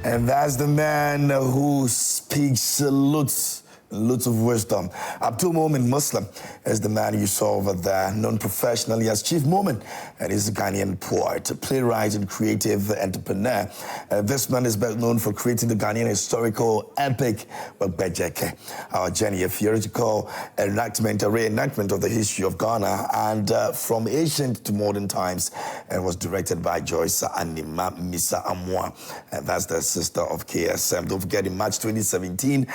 And that's the man who speaks lots of wisdom. Abdul Momin Muslim is the man you saw over there, known professionally as Chief Momin, and he's a Ghanaian poet, playwright, and creative entrepreneur. This man is best known for creating the Ghanaian historical epic, Bejeke, our journey, a theoretical enactment, a reenactment of the history of Ghana, and from ancient to modern times, and was directed by Joyce Anima Misa Amwa, and that's the sister of KSM. Don't forget, in March 2017,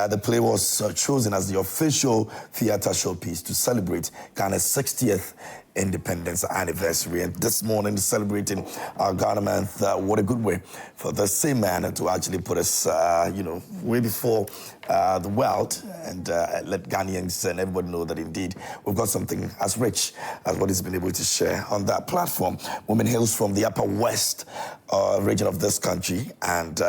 the play was chosen as the official theater showpiece to celebrate Ghana's 60th independence anniversary. And this morning, celebrating our Ghana month, what a good way for the same man to actually put us, way before the world and let Ghanaians and everybody know that indeed we've got something as rich as what he's been able to share on that platform. Woman hails from the Upper West region of this country, and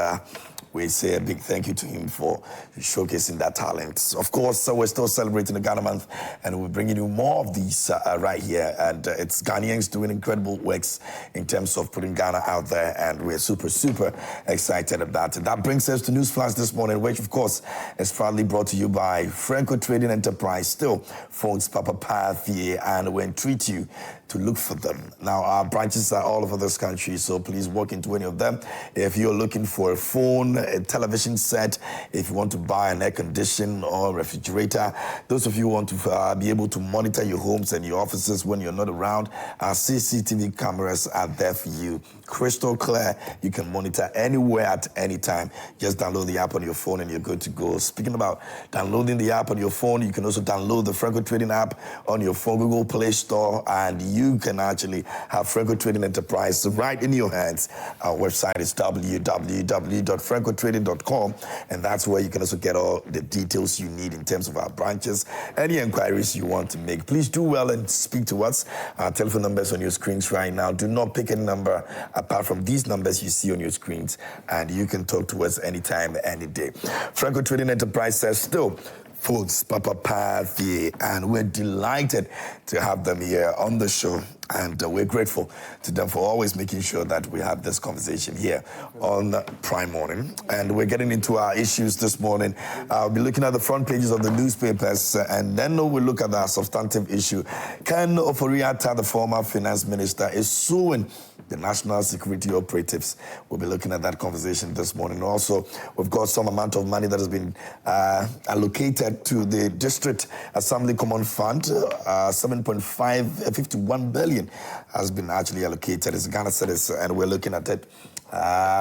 we say a big thank you to him for showcasing that talent. Of course, we're still celebrating the Ghana month, and we're bringing you more of these right here. And it's Ghanaians doing incredible works in terms of putting Ghana out there, and we're super, super excited about it. That brings us to News Flash this morning, which, of course, is proudly brought to you by Franco Trading Enterprise, still phones Papa Pathie, and we entreat you to look for them. Now, our branches are all over this country, so please walk into any of them. If you're looking for a phone, a television set, if you want to buy an air conditioner or a refrigerator, those of you who want to be able to monitor your homes and your offices when you're not around, our CCTV cameras are there for you. Crystal clear, you can monitor anywhere at any time. Just download the app on your phone and you're good to go. Speaking about downloading the app on your phone, you can also download the Franco Trading app on your phone, Google Play Store, and you can actually have Franco Trading Enterprise right in your hands. Our website is www.francotrading.com, and that's where you can also get all the details you need in terms of our branches. Any inquiries you want to make, please do well and speak to us. Our telephone numbers on your screens right now. Do not pick any number apart from these numbers you see on your screens, and you can talk to us anytime, any day. Franco Trading Enterprise says still folks, Papa Pathie, and we're delighted to have them here on the show, and we're grateful to them for always making sure that we have this conversation here on Prime Morning. And we're getting into our issues this morning. I'll be looking at the front pages of the newspapers, and then we'll look at our substantive issue. Ken Ofori-Atta, the former finance minister, is suing the national security operatives. We'll be looking at that conversation this morning. Also, we've got some amount of money that has been allocated to the District Assembly Common Fund. 7.51 billion has been actually allocated as Ghana citizens, and we're looking at it.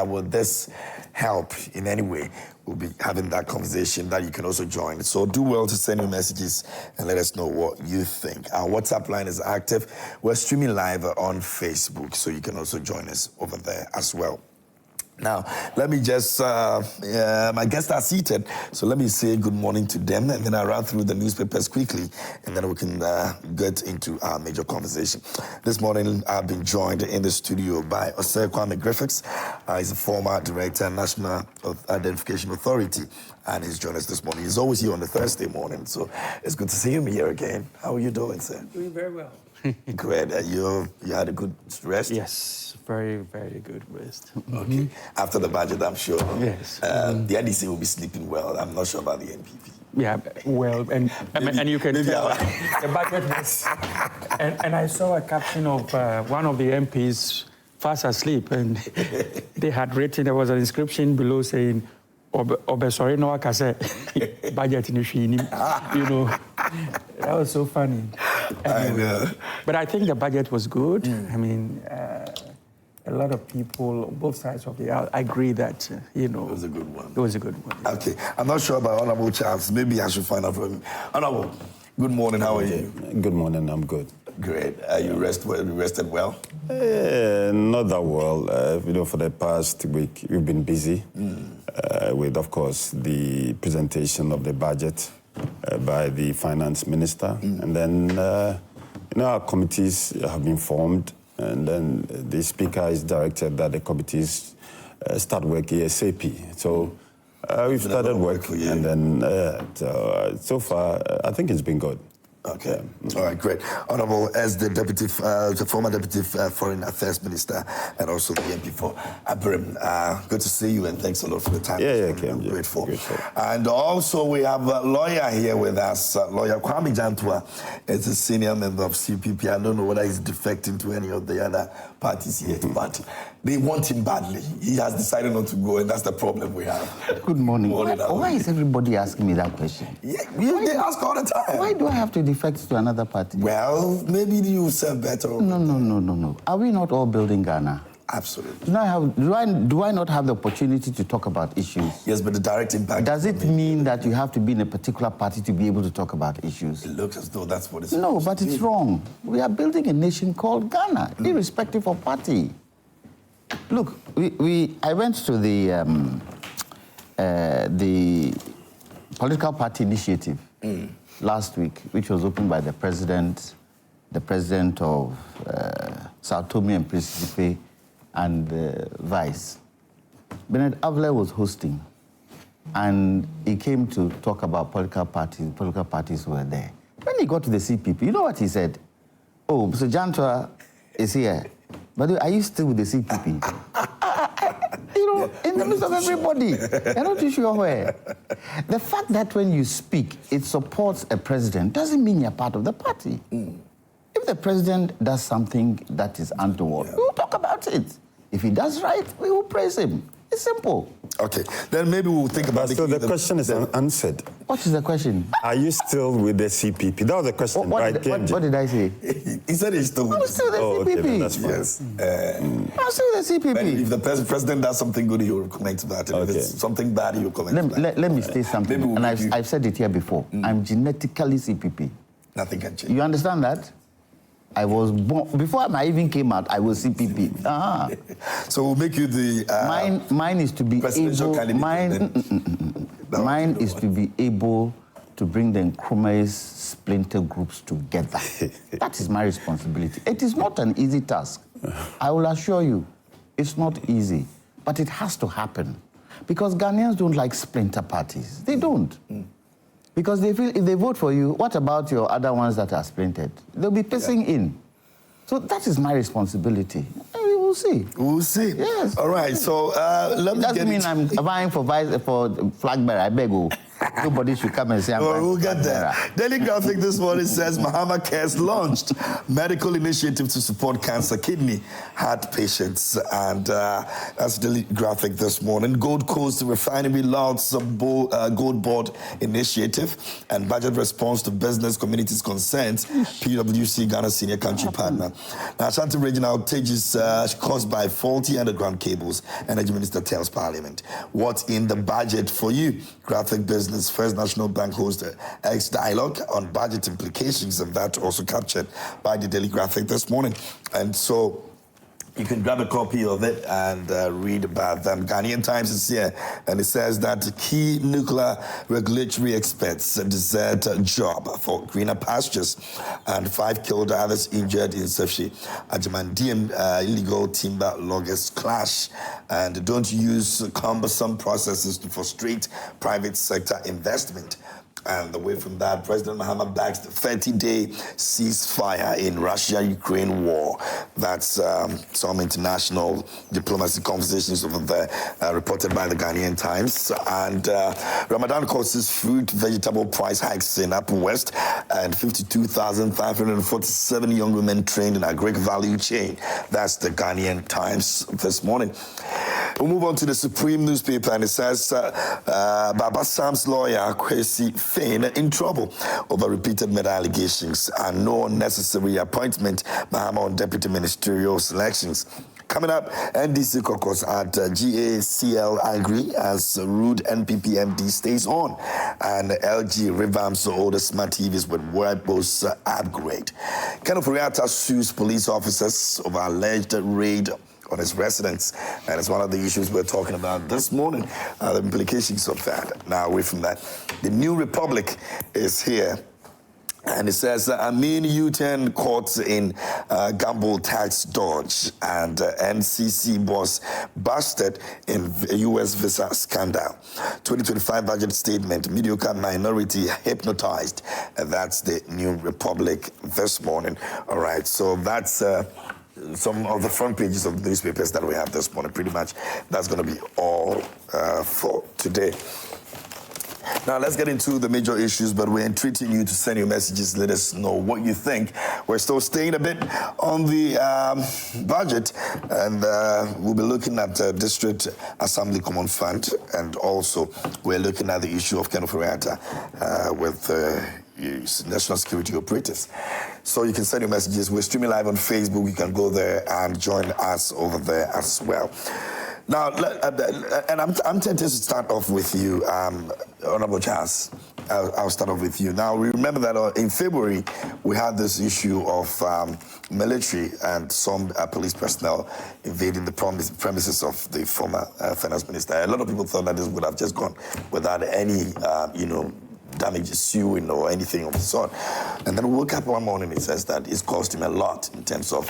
Will this help in any way? We'll be having that conversation that you can also join. So do well to send your messages and let us know what you think. Our WhatsApp line is active. We're streaming live on Facebook, so you can also join us over there as well. Now, let me just, my guests are seated, so let me say good morning to them, and then I'll run through the newspapers quickly, and then we can get into our major conversation. This morning, I've been joined in the studio by Osae Griffiths. He's a former director, National Identification Authority, and he's joined us this morning. He's always here on the Thursday morning, so it's good to see him here again. How are you doing, sir? Doing very well. Great. You had a good rest? Yes, very, very good rest. Okay. After the budget, I'm sure. Yes. The NDC will be sleeping well. I'm not sure about the NPP. Yeah, well, and you can tell the budget was... And I saw a caption of one of the MPs fast asleep, and they had written, there was an inscription below saying, Obesori no akase budget in you know, that was so funny. I know. But I think the budget was good. I mean, a lot of people on both sides of the aisle agree that, it was a good one. It was a good one. Yeah. Okay. I'm not sure about Honorable Charles. Maybe I should find out from him. Honorable, good morning. How are you? Good morning. I'm good. Great. You rested well? Not that well. For the past week, we've been busy with, of course, the presentation of the budget by the finance minister. And then, our committees have been formed, and then the speaker is directed that the committees start work ASAP. So we've started work, and then so far, I think it's been good. Okay. All right, great. Honorable, as the the former Deputy Foreign Affairs Minister and also the MP for Abirim, good to see you and thanks a lot for the time. Okay, I'm grateful. And also we have a lawyer here with us, Lawyer Kwame Jantua. It's a senior member of CPP. I don't know whether he's defecting to any of the other parties yet, but they want him badly. He has decided not to go, and that's the problem we have. Good morning. Why is everybody asking me that question? Yeah, they ask all the time. Why do I have to defect to another party? Well, maybe you serve better. No. Are we not all building Ghana? Absolutely. Do I not have the opportunity to talk about issues? Yes, but the direct impact... Does it mean that you have to be in a particular party to be able to talk about issues? It looks as though that's what it's... No, but it's wrong. We are building a nation called Ghana, irrespective of party. Look, I went to the political party initiative last week, which was opened by the president of Sao Tome and Principe, and the vice. Bernard Avler was hosting, and he came to talk about political parties. Political parties were there. When he got to the CPP, you know what he said? Oh, Mr. Jantua is here. But are you still with the CPP? In the midst of everybody. You're not too sure where. The fact that when you speak, it supports a president doesn't mean you're part of the party. If the president does something that is untoward, we will talk about it. If he does right, we will praise him. It's simple. Okay, then maybe we'll think about it. So the question is unanswered. What is the question? Are you still with the CPP? That was the question, what right? What did I say? He said he's still with I'm still the CPP. Okay, that's fine. Yes. I'm still the CPP. If the president does something good, he'll comment about it. If it's something bad, he'll comment about it. Let me say something, and I've said it here before. I'm genetically CPP. Nothing can change. You understand that? I was born, before I even came out, I was CPP. So we'll make you the... mine is to be able... Mine is to be able to bring the Nkrumah's splinter groups together. That is my responsibility. It is not an easy task. I will assure you, it's not easy. But it has to happen. Because Ghanaians don't like splinter parties. They don't. Because they feel if they vote for you, what about your other ones that are splintered? They'll be pissing in. So that is my responsibility. And we will see. We'll see. Yes. All right, so let me doesn't mean I'm vying for flag bearer. I beg you. Nobody should come and say I'm we'll get there. Daily Graphic this morning says Mahama Cares launched medical initiative to support cancer, kidney, heart patients. And that's Daily Graphic this morning. Gold Coast Refinery launched Gold Board initiative and budget response to business communities concerns. PwC, Ghana senior country partner. Now, Ashanti regional outages caused by faulty underground cables. Energy Minister tells Parliament. What's in the budget for you? Graphic Business First National Bank hosted X dialogue on budget implications, and that also captured by the Daily Graphic this morning. And so you can grab a copy of it and read about them. Ghanaian Times is here, and it says that key nuclear regulatory experts desert job for greener pastures, and 5 killed, others injured in Sefshi. Ajamandian illegal timber loggers clash, and don't use cumbersome processes to frustrate private sector investment. And away from that, President Mahama backs the 30-day ceasefire in Russia-Ukraine war. That's some international diplomacy conversations over there, reported by the Ghanaian Times. And Ramadan causes fruit, vegetable price hikes in Upper West, and 52,547 young women trained in a Greek value chain. That's the Ghanaian Times this morning. We'll move on to the Supreme newspaper, and it says Baba Sam's lawyer, Kwesi Fain, in trouble over repeated murder allegations and no unnecessary appointment Mahama on deputy ministerial selections. Coming up, NDC caucus at GACL angry as rude NPP MD stays on, and LG revamps older smart TVs with wearables upgrade. Ofori-Atta sues police officers over alleged raid on his residence, and it's one of the issues we're talking about this morning, the implications of that. Now, away from that, the New Republic is here, And it says, Amin U-turn caught in gamble tax dodge, and NCC boss busted in U.S. visa scandal. 2025 budget statement, mediocre minority hypnotized. That's the New Republic this morning. All right, so that's some of the front pages of the newspapers that we have this morning. Pretty much that's going to be all for today. Now, let's get into the major issues, but we're entreating you to send your messages. Let us know what you think. We're still staying a bit on the budget, and we'll be looking at District Assembly Common Fund, and also we're looking at the issue of Ofori-Atta with national security operatives. So you can send your messages. We're streaming live on Facebook. You can go there and join us over there as well. Now, and I'm tempted to start off with you, Honorable Charles. I'll start off with you. Now, we remember that in February, we had this issue of military and some police personnel invading the premises of the former finance minister. A lot of people thought that this would have just gone without any, damages suing or anything of the sort. And then we woke up one morning, it says that it's cost him a lot in terms of,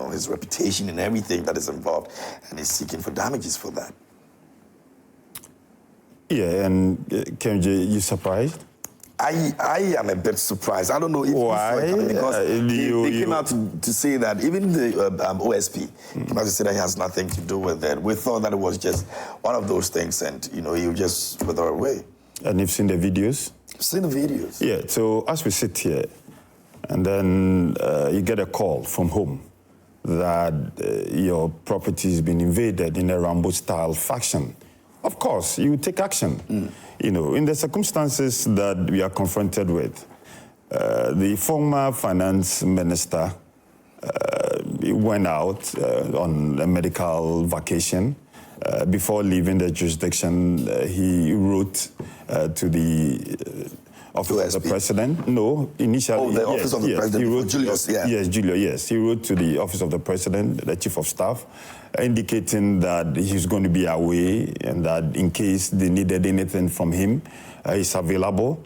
his reputation and everything that is involved, and he's seeking for damages for that. Yeah, and KMJ, you surprised? I am a bit surprised. I don't know if why, because they came out to say that even the OSP came out to say that he has nothing to do with it. We thought that it was just one of those things, and he just wither away. And you've seen the videos? I've seen the videos. Yeah, so as we sit here, and then you get a call from home that your property has been invaded in a Rambo-style fashion. Of course, you take action. In the circumstances that we are confronted with, the former finance minister went out on a medical vacation. Before leaving the jurisdiction, he wrote to the office of the president. No, initially. Oh, the office of the president. He wrote, Julius, yeah. Yes, Julius, yes. He wrote to the office of the president, the chief of staff, indicating that he's going to be away and that in case they needed anything from him, he's available.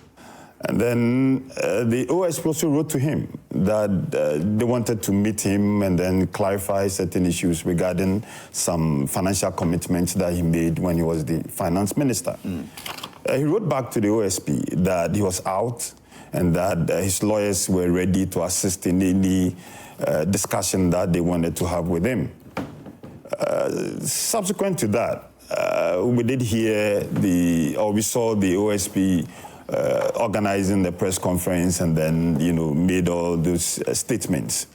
And then the OSP also wrote to him that they wanted to meet him and then clarify certain issues regarding some financial commitments that he made when he was the finance minister. He wrote back to the OSP that he was out and that his lawyers were ready to assist in any discussion that they wanted to have with him. Subsequent to that, we did hear we saw the OSP organizing the press conference and then, made all those statements.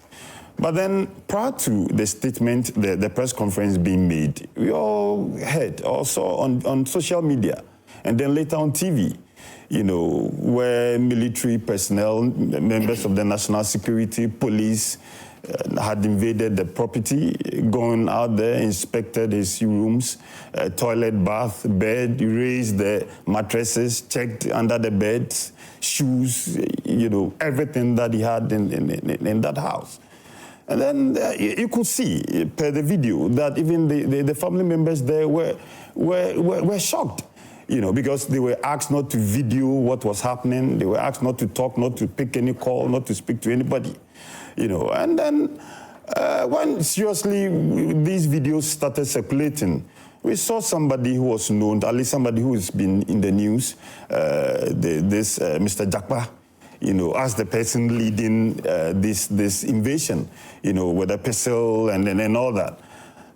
But then prior to the statement, the press conference being made, we all heard also on social media and then later on TV, where military personnel, members of the national security, police, had invaded the property, gone out there, inspected his rooms, toilet, bath, bed, raised the mattresses, checked under the beds, shoes, everything that he had in that house. And then you could see, per the video, that even the family members there were shocked. Because they were asked not to video what was happening. They were asked not to talk, not to pick any call, not to speak to anybody. And then when seriously these videos started circulating, we saw somebody who was known, at least somebody who has been in the news, Mr. Jakpa, as the person leading this invasion, with a pistol and all that.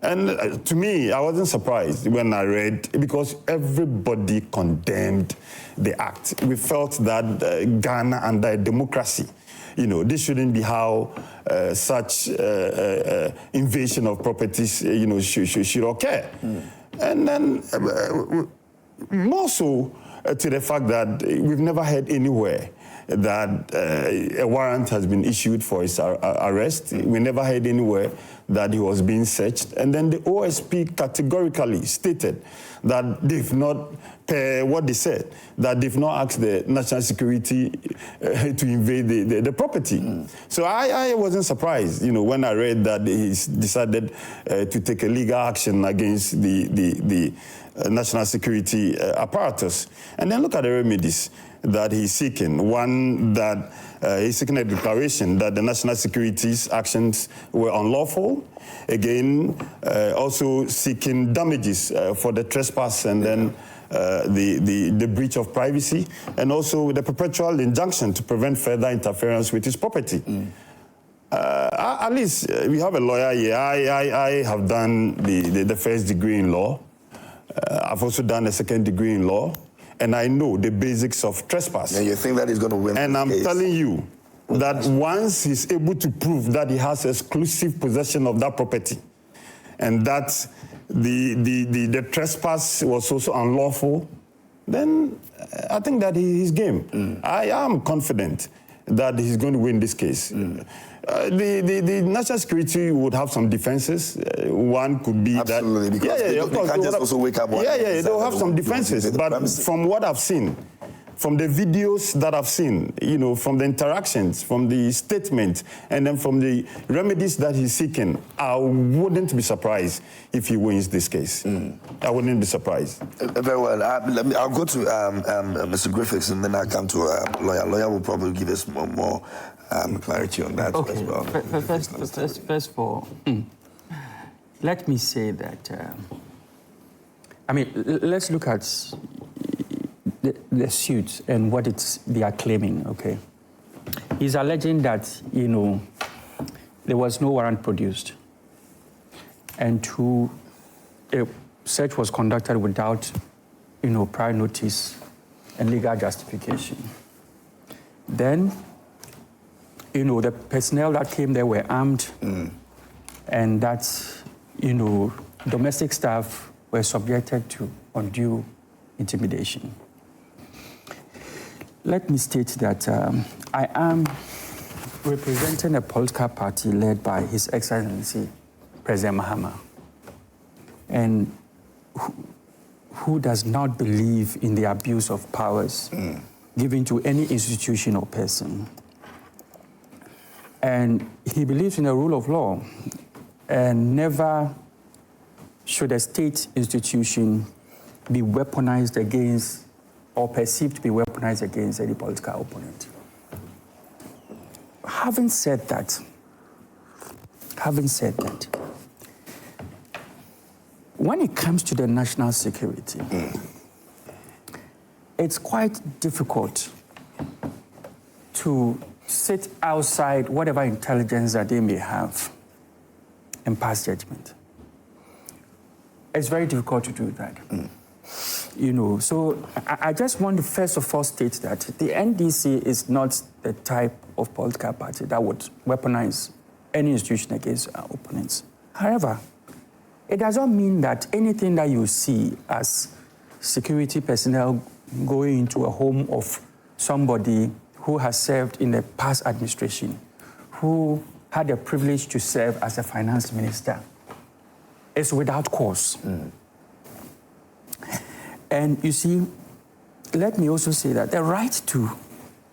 And to me, I wasn't surprised when I read, because everybody condemned the act. We felt that Ghana under a democracy, this shouldn't be how such invasion of properties, should occur. And then more so to the fact that we've never heard anywhere that a warrant has been issued for his arrest. We never heard anywhere that he was being searched. And then the OSP categorically stated that they've not per what they said, that they've not asked the national security to invade the property. So I wasn't surprised, when I read that he's decided to take a legal action against the national security apparatus. And then look at the remedies that he's seeking. One, that he's seeking a declaration that the national security's actions were unlawful. Again, also seeking damages for the trespass and then the breach of privacy, and also the perpetual injunction to prevent further interference with his property. At least we have a lawyer here. I have done the first degree in law. I've also done a second degree in law, and I know the basics of trespass. And you think that he's going to win? And I'm telling you that once he's able to prove that he has exclusive possession of that property, and that the trespass was also unlawful, then I think that he's game. I am confident that he's going to win this case. The national security would have some defenses. One could be absolutely, that... because they can't just also wake up one day. They'll have some defenses. But from what I've seen, from the videos that I've seen, from the interactions, from the statements, and then from the remedies that he's seeking, I wouldn't be surprised if he wins this case. I wouldn't be surprised. Very well. I'll go to Mr. Griffiths, and then I'll come to a lawyer. Lawyer will probably give us more clarity on that as well. First of all, let me say that, let's look at the suit and what they are claiming, okay? He's alleging that, there was no warrant produced, and a search was conducted without, prior notice and legal justification. Then, the personnel that came there were armed, and that, domestic staff were subjected to undue intimidation. Let me state that I am representing a political party led by His Excellency President Mahama, and who does not believe in the abuse of powers given to any institution or person. And he believes in the rule of law, and never should a state institution be weaponized against or perceived to be weaponized against any political opponent. Having said that, when it comes to the national security, it's quite difficult to sit outside whatever intelligence that they may have and pass judgment. It's very difficult to do that. So I just want to first of all state that the NDC is not the type of political party that would weaponize any institution against our opponents. However, it does not mean that anything that you see as security personnel going into a home of somebody who has served in the past administration, who had the privilege to serve as a finance minister, is without cause. And you see, let me also say that the right to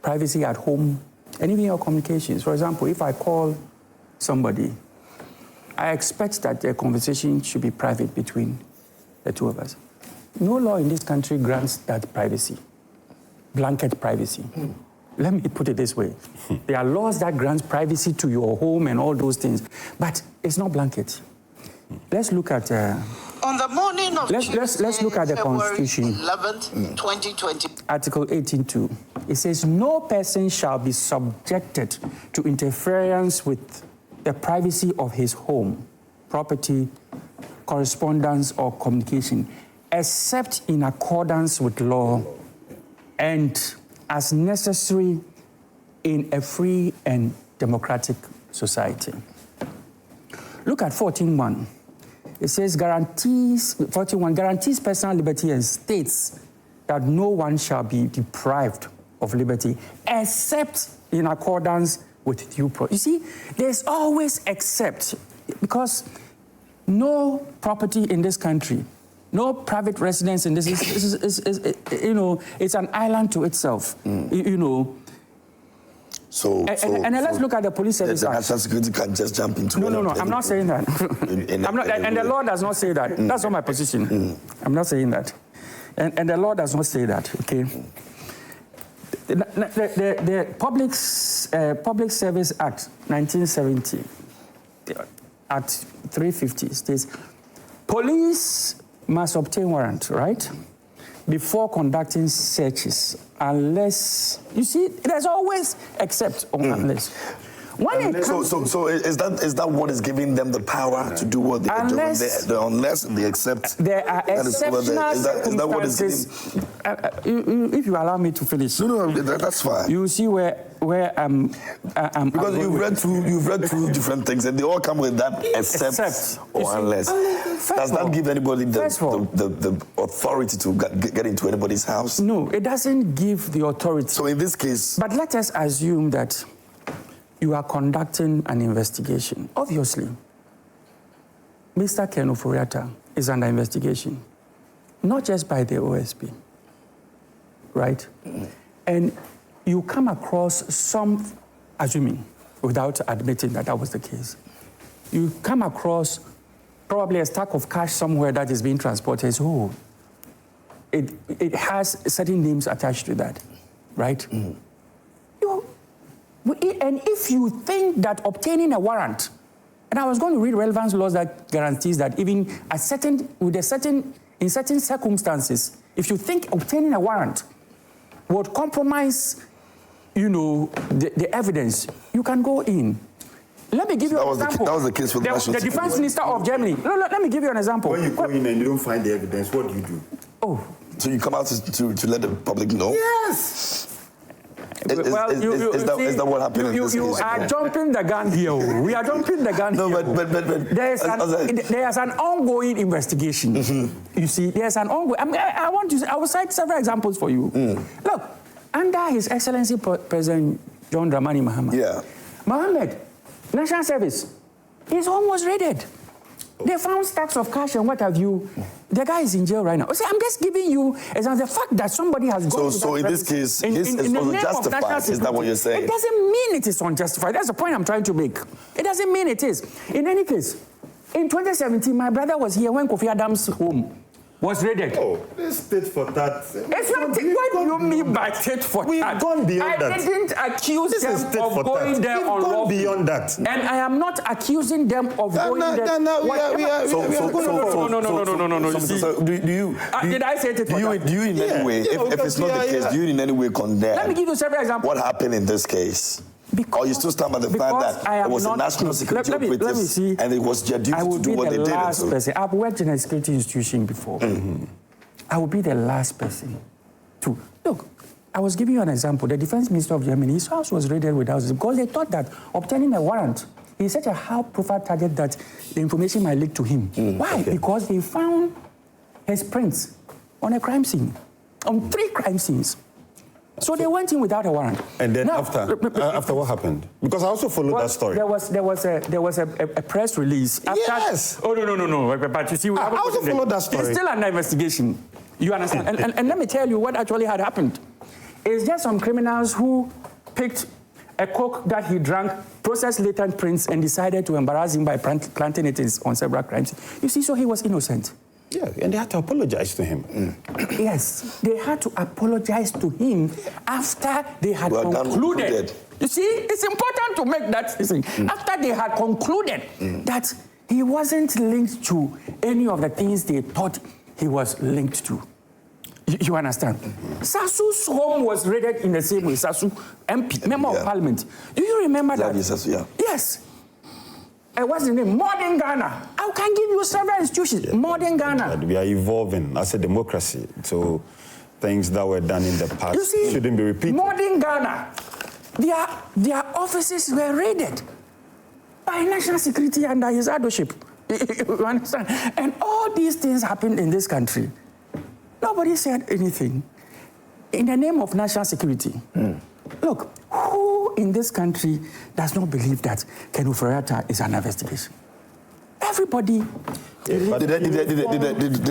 privacy at home and even your communications. For example, if I call somebody, I expect that the conversation should be private between the two of us. No law in this country grants that privacy, blanket privacy. Let me put it this way. There are laws that grant privacy to your home and all those things, but it's not blanket. Let's look at... on the morning of let's look at the Constitution. 11th, 2020. Article 18.2. It says, no person shall be subjected to interference with the privacy of his home, property, correspondence, or communication, except in accordance with law and as necessary in a free and democratic society. Look at 14.1. It says, 41 guarantees personal liberty and states that no one shall be deprived of liberty except in accordance with due process. You see, there's always except, because no property in this country No private residence in this. You know, it's an island to itself. You know. So let's look at the police service. The national security can just jump into. No. I'm not saying that. I'm not, and the law does not say that. That's not my position. I'm not saying that, and the law does not say that. Okay. The Public Service Act 1970 at 350 states police must obtain warrant, right, before conducting searches, unless, you see, there's always except or unless. So is that what is giving them the power to do what they are doing? Unless they accept. There are exceptional circumstances. Is that what is giving? If you allow me to finish. No, that's fine. You see where I'm because you've read two different things and they all come with that except or unless. Does that give anybody the authority to get into anybody's house? No, it doesn't give the authority. So in this case, but let us assume that you are conducting an investigation. Obviously, Mr. Ken Ofori-Atta is under investigation, not just by the OSP, right? And you come across some, assuming, without admitting that that was the case, you come across probably a stack of cash somewhere that is being transported. So, it has certain names attached to that, right? And if you think that obtaining a warrant, and I was going to read relevance laws that guarantees that even in certain circumstances, if you think obtaining a warrant would compromise, you know, the evidence, you can go in. Let me give you an example. That was the case for the defense minister of Germany. No, let me give you an example. When you go in and you don't find the evidence, what do you do? Oh. So you come out to let the public know? Yes. Is that what happened in this case? You are jumping the gun here. We are jumping the gun here. No, but there's an ongoing investigation. You see, there's an ongoing. I will cite several examples for you. Look, under His Excellency President John Dramani Mahama, Mohammed, National Service, his home was raided. They found stacks of cash and what have you. The guy is in jail right now. See, I'm just giving you the fact that somebody has gone. So in this case, this is unjustified. Is that what you're saying? It doesn't mean it is unjustified. That's the point I'm trying to make. It doesn't mean it is. In any case, in 2017, my brother was here when Kofi Adams' home was raided. Oh, this tit for tat. It's not. What do you mean by tit for tat? We've gone beyond that. I didn't accuse them of going there on law. We've gone beyond that. And I am not accusing them of going there. No. Did I say tit for tat? Do you in any way, if it's not the case, do you in any way condemn? Let me give you several examples. What happened in this case? Or you still stand by the fact that it was a national security operative and it was their duty to do what they did? I've worked in a security institution before. I will be the last person to... Look, I was giving you an example. The defense minister of Germany, his house was raided with houses because they thought that obtaining a warrant is such a high-profile target that the information might leak to him. Why? Because they found his prints on a crime scene, on 3 crime scenes. So they went in without a warrant. And then after what happened? Because I also followed that story. There was a press release. After, yes. Oh no. But you see, I also followed that story. It's still under investigation. You understand? and let me tell you what actually had happened. It's just some criminals who picked a coke that he drank, processed latent prints, and decided to embarrass him by planting it on several crimes. You see, so he was innocent. Yeah, and they had to apologize to him. Yes, they had to apologize to him after they had concluded. You see, it's important to make that thing. After they had concluded that he wasn't linked to any of the things they thought he was linked to. You understand? Sasu's home was raided in the same way. Sasu, MP, member of parliament. Do you remember that? Yes. What's the name? Modern Ghana. I can give you several institutions. Modern Ghana. We are evolving as a democracy. So things that were done in the past shouldn't be repeated. Modern Ghana. Their offices were raided by national security under his leadership. You understand? And all these things happened in this country. Nobody said anything. In the name of national security. Look, who in this country does not believe that Ken Ofori-Atta is an investigation? everybody. Did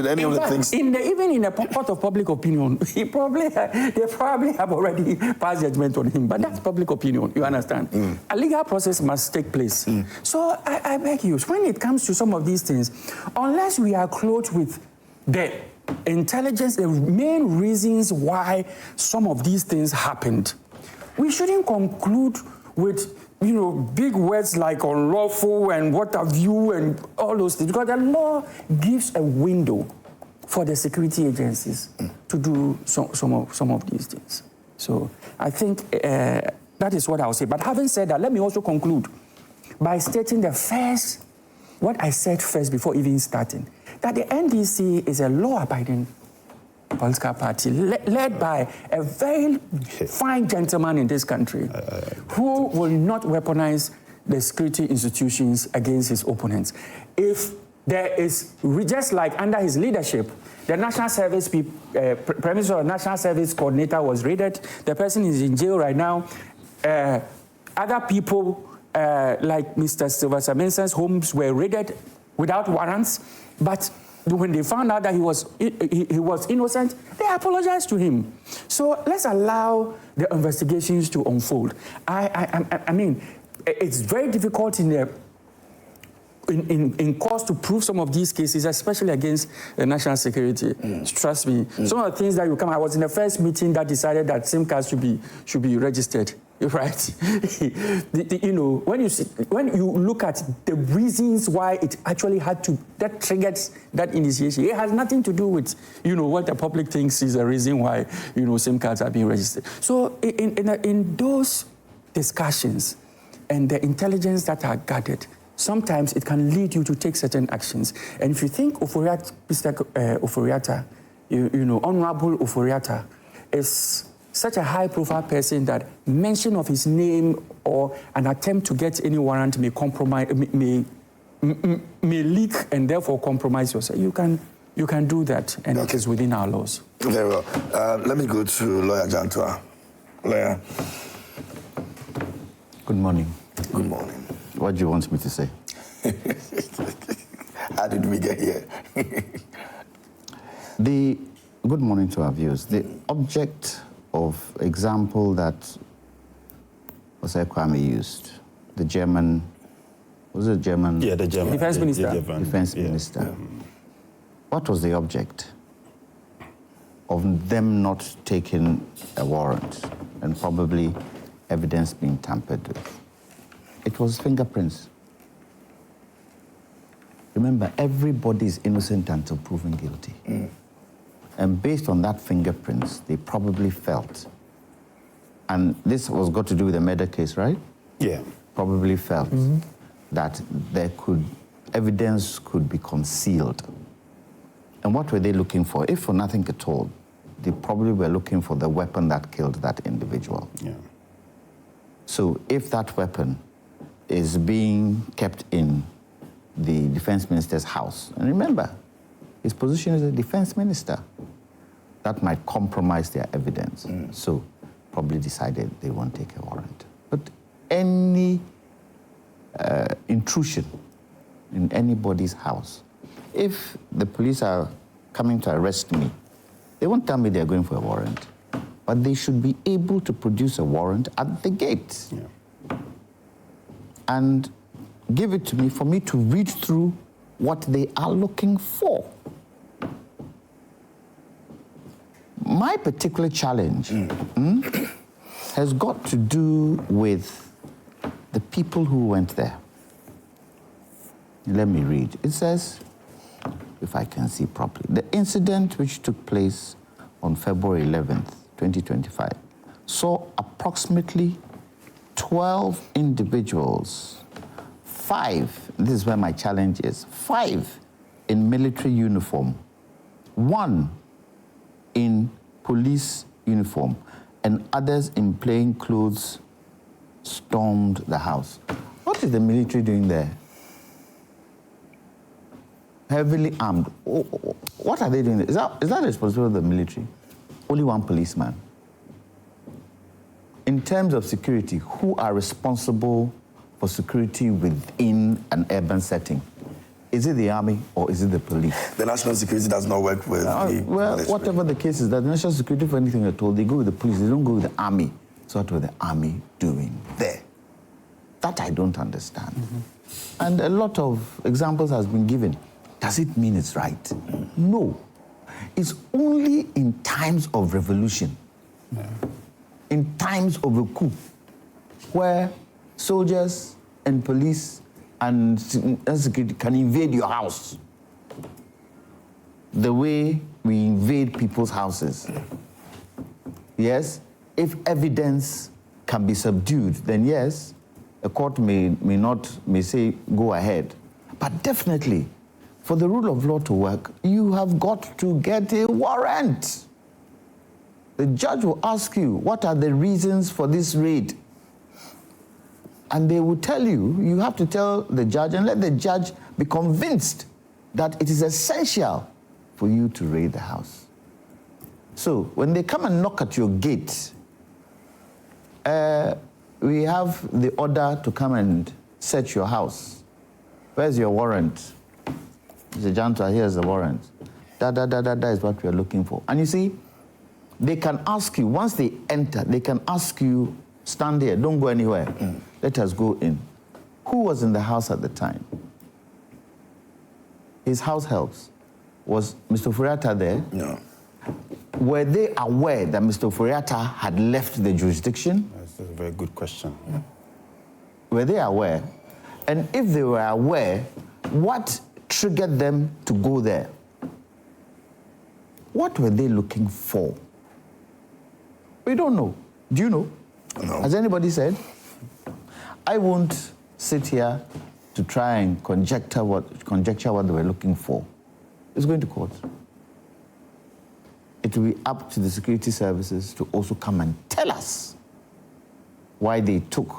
any of the things? Even in a court of public opinion, they probably have already passed judgment on him. But that's public opinion, you understand? A legal process must take place. So I beg you, when it comes to some of these things, unless we are clothed with the intelligence, the main reasons why some of these things happened, we shouldn't conclude with big words like unlawful and what have you and all those things, because the law gives a window for the security agencies to do some of these things. So I think that is what I'll say. But having said that, let me also conclude by stating what I said first before even starting, that the NDC is a law-abiding political party led by a very fine gentleman in this country who will not weaponize the security institutions against his opponents. If there is, just like under his leadership, the National Service, premises of the National Service Coordinator was raided, the person is in jail right now. Other people, like Mr. Sylvester Mensah's homes were raided without warrants, but when they found out that he was innocent, they apologized to him. So let's allow the investigations to unfold. I mean, it's very difficult in courts to prove some of these cases, especially against national security. Trust me. Some of the things that you come, I was in the first meeting that decided that SIM cards should be registered. Right? When you look at the reasons why it actually that triggered that initiation, it has nothing to do with, what the public thinks is a reason why, SIM cards are being registered. So in those discussions and the intelligence that are gathered, sometimes it can lead you to take certain actions. And if you think Mr. Ofori-Atta, Honorable Ofori-Atta is such a high-profile person that mention of his name or an attempt to get any warrant may compromise, may leak and therefore compromise yourself. You can do that, and it is within our laws. Very well. Let me go to Lawyer Jantua. Lawyer. Good morning. Good morning. What do you want me to say? How did we get here? Good morning to our viewers. The object of example that Osei Kwame used, the German, was it German? Yeah, the German. Defense Minister. Defense Minister. What was the object of them not taking a warrant and probably evidence being tampered with? It was fingerprints. Remember, everybody is innocent until proven guilty. And based on that fingerprints, they probably felt, and this was got to do with the murder case, right? Yeah. Probably felt that evidence could be concealed. And what were they looking for? If for nothing at all, they probably were looking for the weapon that killed that individual. Yeah. So if that weapon is being kept in the defense minister's house, and remember, his position as a defense minister, that might compromise their evidence. So probably decided they won't take a warrant. But any intrusion in anybody's house, if the police are coming to arrest me, they won't tell me they're going for a warrant, but they should be able to produce a warrant at the gate and give it to me for me to read through what they are looking for. My particular challenge has got to do with the people who went there. Let me read. It says, if I can see properly, the incident which took place on February 11th, 2025, saw approximately 12 individuals, 5, this is where my challenge is, 5 in military uniform, 1 in police uniform, and others in plain clothes stormed the house. What is the military doing there? Heavily armed. What are they doing there? Is that the responsibility of the military? Only 1 policeman. In terms of security, who are responsible for security within an urban setting? Is it the army or is it the police? The national security does not work with the well, military. whatever the case is, that the national security, for anything at all, they go with the police. They don't go with the army. So what were the army doing there? That I don't understand. And a lot of examples has been given. Does it mean it's right? No. It's only in times of revolution, in times of a coup, where soldiers and police and security can invade your house the way we invade people's houses. Yes, if evidence can be subdued, then yes, a court may say go ahead. But definitely, for the rule of law to work, you have got to get a warrant. The judge will ask you, what are the reasons for this raid? And they will tell you, you have to tell the judge and let the judge be convinced that it is essential for you to raid the house. So when they come and knock at your gate, we have the order to come and search your house. Where's your warrant? Mr. Jantua, here's the warrant. That is what we are looking for. And you see, they can ask you, once they enter, they can ask you, stand here, don't go anywhere. Let us go in. Who was in the house at the time? His house helps. Was Mr. Ofori-Atta there? No. Were they aware that Mr. Ofori-Atta had left the jurisdiction? That's a very good question. Were they aware? And if they were aware, what triggered them to go there? What were they looking for? We don't know. Do you know? No. Has anybody said? I won't sit here to try and conjecture what they were looking for. It's going to court. It will be up to the security services to also come and tell us why they took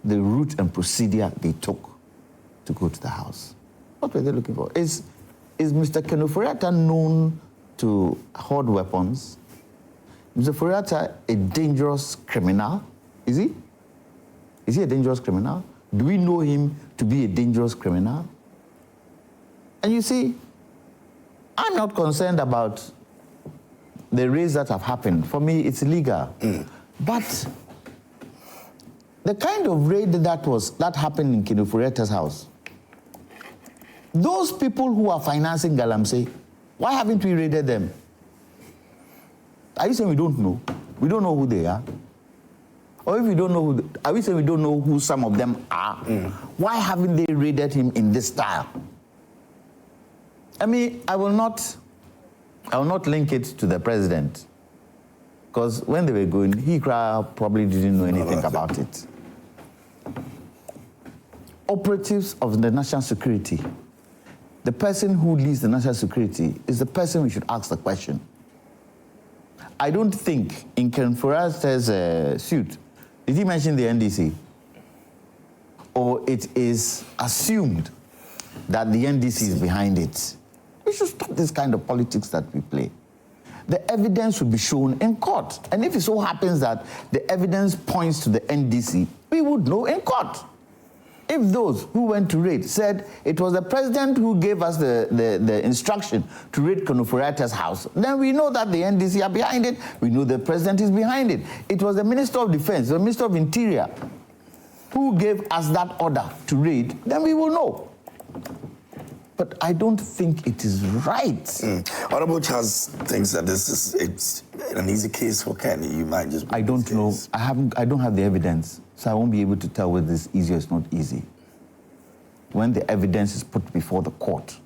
the route and procedure they took to go to the house. What were they looking for? Is Mr. Ofori-Atta known to hoard weapons? Mr. Ofori-Atta a dangerous criminal? Is he? Is he a dangerous criminal? Do we know him to be a dangerous criminal? And you see, I'm not concerned about the raids that have happened. For me, it's illegal. But the kind of raid that happened in Ofori-Atta's house, those people who are financing Galamsey, why haven't we raided them? Are you saying we don't know? We don't know who they are? Or if we don't know are we saying we don't know who some of them are? Why haven't they raided him in this style? I mean, I will not link it to the president, because when they were going, he probably didn't know anything about it. Operatives of the national security, the person who leads the national security is the person we should ask the question. I don't think in Ken Ofori-Atta's suit, did he mention the NDC? Or it is assumed that the NDC is behind it? We should stop this kind of politics that we play. The evidence will be shown in court. And if it so happens that the evidence points to the NDC, we would know in court. If those who went to raid said it was the president who gave us the instruction to raid Ken Ofori-Atta's house, then we know that the NDC are behind it. We know the president is behind it. It was the Minister of Defense, the Minister of Interior, who gave us that order to raid, then we will know. But I don't think it is right. Honorable Charles thinks that it's an easy case for Kenny. You might just. I don't know. I don't have the evidence, so I won't be able to tell whether it's easy or it's not easy. When the evidence is put before the court,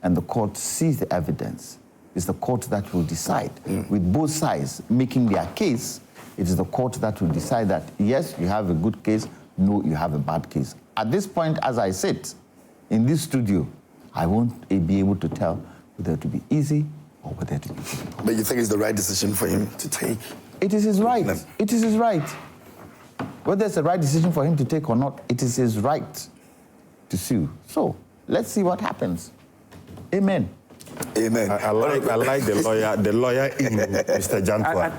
and the court sees the evidence, it's the court that will decide. With both sides making their case, it is the court that will decide that yes, you have a good case, no, you have a bad case. At this point, as I sit in this studio, I won't be able to tell whether it will be easy or whether it will be difficult. But you think it's the right decision for him to take? It is his right. It is his right. Whether it's the right decision for him to take or not, it is his right to sue. So let's see what happens. Amen. Amen. I like the lawyer in Mr. Jantua.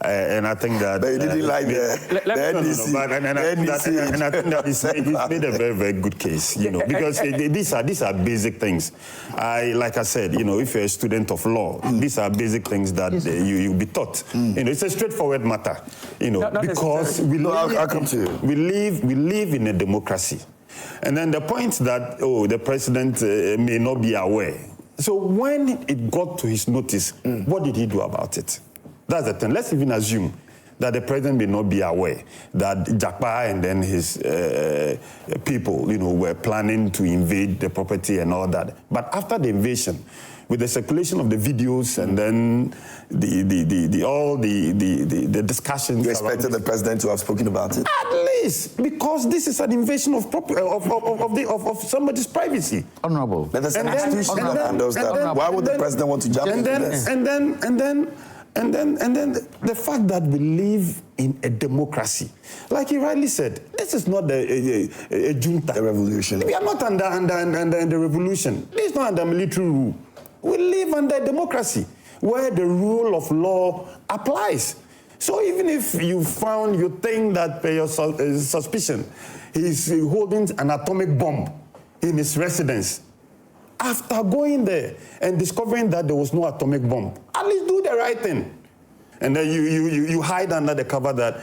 And I think that... But you didn't like the NDC. And I think that it's made a very, very good case, you know, because these are basic things. Like I said, you know, if you're a student of law, these are basic things that you'll be taught. You know, it's a straightforward matter, you know, because I'll come to you. we live in a democracy. And then the point that, the president may not be aware. So when it got to his notice, what did he do about it? That's the thing. Let's even assume that the president may not be aware that Jakpa and then his people, you know, were planning to invade the property and all that. But after the invasion, with the circulation of the videos and then all the discussions. You expected the president to have spoken about it? At least, because this is an invasion of somebody's privacy. Honorable. Let us institution that handles that. Why would the president want to jump into this? And then the fact that we live in a democracy, like he rightly said, this is not a junta. A revolution. We are not under the revolution. This is not under military rule. We live under a democracy where the rule of law applies. So even if you think that per your suspicion, he's holding an atomic bomb in his residence, after going there and discovering that there was no atomic bomb, at least do the right thing. And then you hide under the cover that,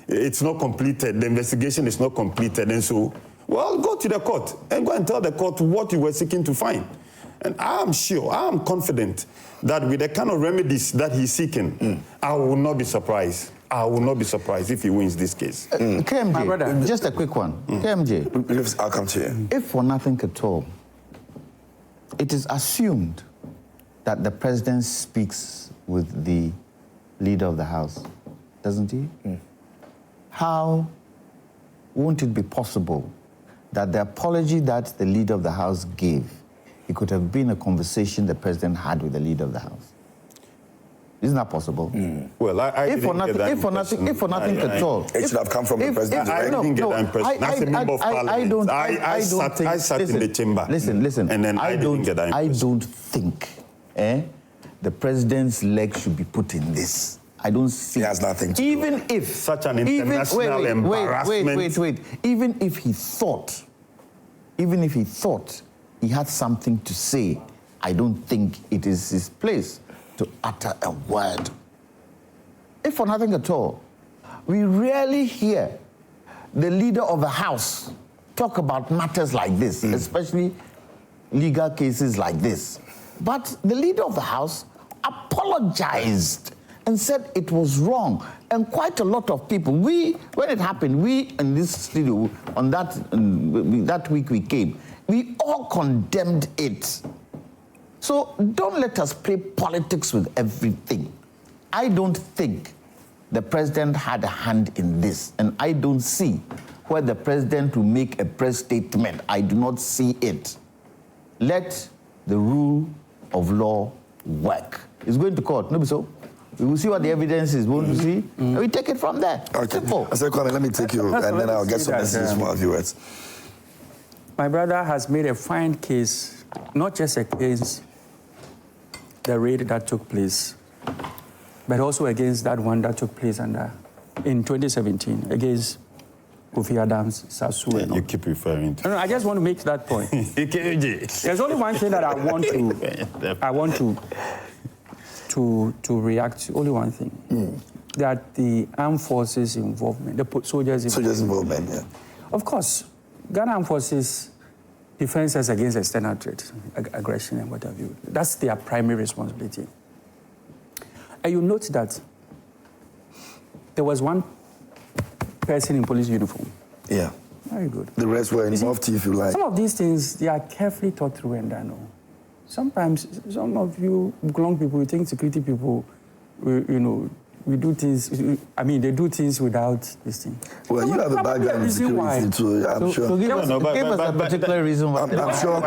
it's not completed, the investigation is not completed, and so, well, go to the court and go and tell the court what you were seeking to find. And I'm confident that with the kind of remedies that he's seeking, I will not be surprised. I will not be surprised if he wins this case. KMJ, just a quick one. KMJ. I'll come to you. If for nothing at all, it is assumed that the president speaks with the leader of the House, doesn't he? How won't it be possible that the apology that the leader of the House gave, it could have been a conversation the president had with the leader of the House? Isn't that possible? Well, if for nothing at all, it should have come from the president. I didn't get that impression. As a member of parliament, I sat in the chamber. Listen. And then I didn't get that impression. I don't think the president's leg should be put in this. I don't see. He has nothing to do. Even if such an international embarrassment. Wait. Even if he thought he had something to say, I don't think it is his place to utter a word. If for nothing at all, we rarely hear the leader of a house talk about matters like this, especially legal cases like this. But the leader of the house apologized and said it was wrong. And quite a lot of people, when it happened, we in this studio, on that week we came, we all condemned it. So don't let us play politics with everything. I don't think the president had a hand in this, and I don't see where the president will make a press statement. I do not see it. Let the rule of law work. It's going to court, no be so? We will see what the evidence is, won't we see? And we take it from there. Okay. Simple. So, Kwame, let me take you, and then I'll get some messages from our viewers. My brother has made a fine case, not just against the raid that took place, but also against that one that took place in 2017, against Ofori-Atta's Sasu. You keep referring to. No, I just want to make that point. There's only one thing that I want to react to. Only one thing. That the armed forces involvement, the soldiers involvement. Yeah. Of course, Ghana Armed Forces defends us against external threat, aggression and what have you. That's their primary responsibility. And you note that there was one person in police uniform. Yeah. Very good. The rest were in mufti, if you like. Some of these things, they are carefully thought through and done. Sometimes, some of you young people, you think security people, we do things, they do things without this thing. Well, you have a background in security too, I'm sure. So give us a particular reason why. I'm sure.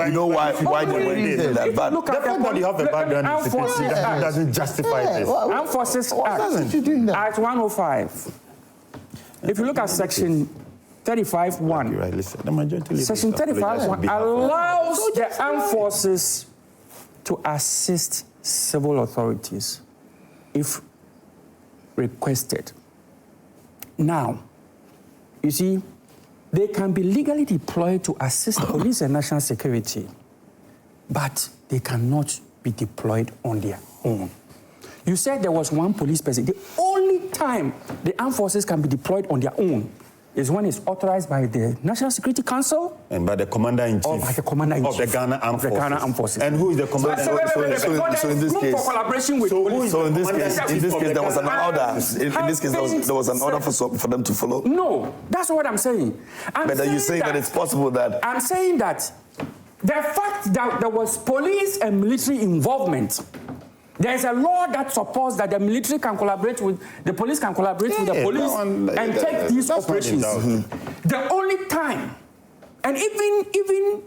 You know why they did that. But Look at the you have a background in security that doesn't justify this. Armed Forces Act 105. If you look at Section 35(1), Section 35(1) allows the armed forces to assist civil authorities if requested. Now, you see, they can be legally deployed to assist police and national security, but they cannot be deployed on their own. You said there was one police person. The only time the armed forces can be deployed on their own is when it's authorized by the National Security Council and by the Commander-in-Chief of the Ghana Armed Forces. And who is the Commander? So in this case, in this case, there was an order. In this case, there was an order for them to follow. No, that's what I'm saying. But are you saying that it's possible that? I'm saying that the fact that there was police and military involvement. There's a law that supports that the military can collaborate with, the police can collaborate with the police and take these operations. The only time, and even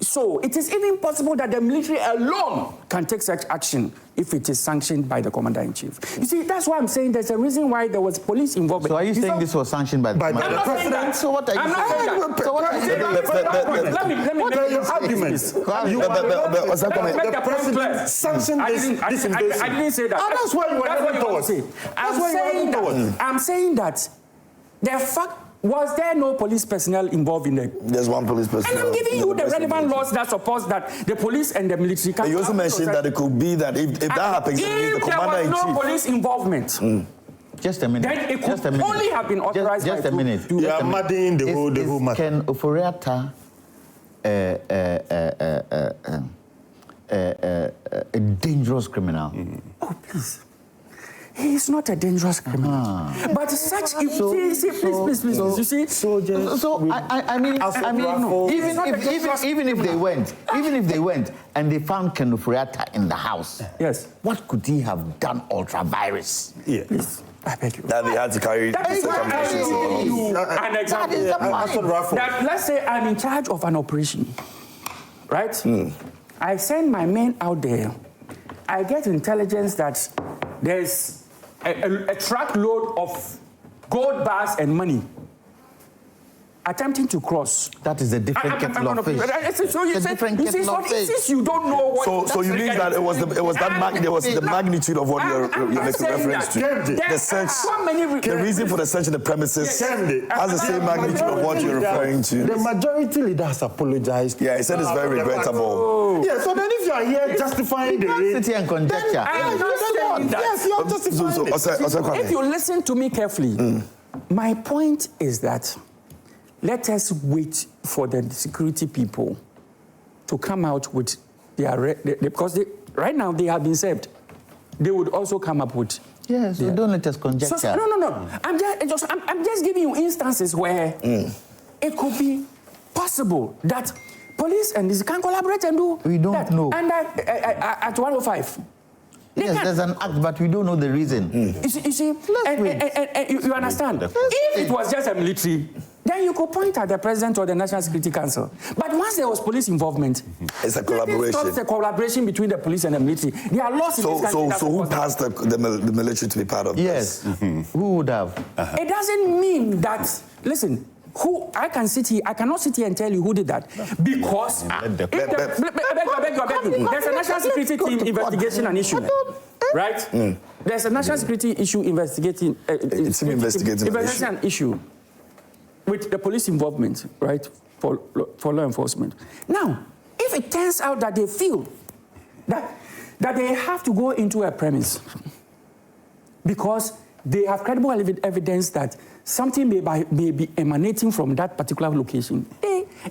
so, it is even possible that the military alone can take such action if it is sanctioned by the Commander-in-Chief. You see, that's why I'm saying there's a reason why there was police involvement. So are you saying this was sanctioned by the President? So what are you saying? So what are you saying? Let me make your argument. The President sanctioned this invasion. I didn't say that. That's why you were heading towards. I'm saying that the fact, was there no police personnel involved in it? There's one police personnel. And I'm giving you the relevant laws that supports that the police and the military can... You also mentioned that it could be that if that happens, it means the Commander-in-Chief... If there was no police involvement... Just a minute. Then it could only have been authorized just a minute. You are muddying the whole matter. Can Ofori-Atta a dangerous criminal? Oh, please. He is not a dangerous criminal. But such... please. You see? So I mean, even if they went and they found Ken Ofori-Atta in the house, yes, what could he have done ultra-virus? Yeah. Please, I beg you. That they had to carry... That is why I give you an example. That let's say I'm in charge of an operation, right? I send my men out there. I get intelligence that there's a truckload of gold bars and money attempting to cross. That is a different kettle of fish. So you say, since you don't know what... So you mean that it was the magnitude of what you're making reference to? The search, the reason for the search of the premises has the same magnitude of what you're referring to. The majority leader has apologized. Yeah, he said it's very regrettable. Yeah, so then if you are here justifying the raid... City and conjecture. Yes, you're justifying it. If you listen to me carefully, my point is that let us wait for the security people to come out with their... because right now they have been served. They would also come up with... Yes, so don't let us conjecture. So, no. I'm just giving you instances where it could be possible that police and this can collaborate and do We don't know. And at 105... Yes, there's an act, but we don't know the reason. You see, and you understand? If it was just a military, then you could point at the President or the National Security Council. But once there was police involvement, it's a collaboration. Stops the collaboration between the police and the military. There are laws in this country. So who passed the military to be part of this? Yes. Who would have? It doesn't mean that, listen, I cannot sit here and tell you who did that. Because there's a national security team investigating an issue. Right? There's a national security issue investigating an issue with the police involvement, right? For law enforcement. Now, if it turns out that they feel that they have to go into a premise because they have credible evidence that something may be emanating from that particular location.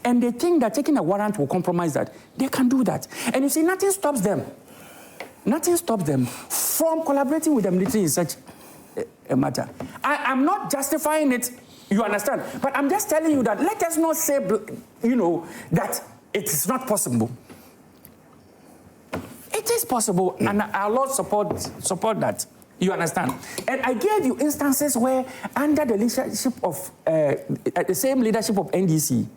And they think that taking a warrant will compromise that. They can do that. And you see, nothing stops them from collaborating with the military in such a matter. I'm not justifying it, you understand? But I'm just telling you that let us not say, that it is not possible. It is possible, and our laws support that. You understand? And I gave you instances where, under the leadership of, the same leadership of NDC,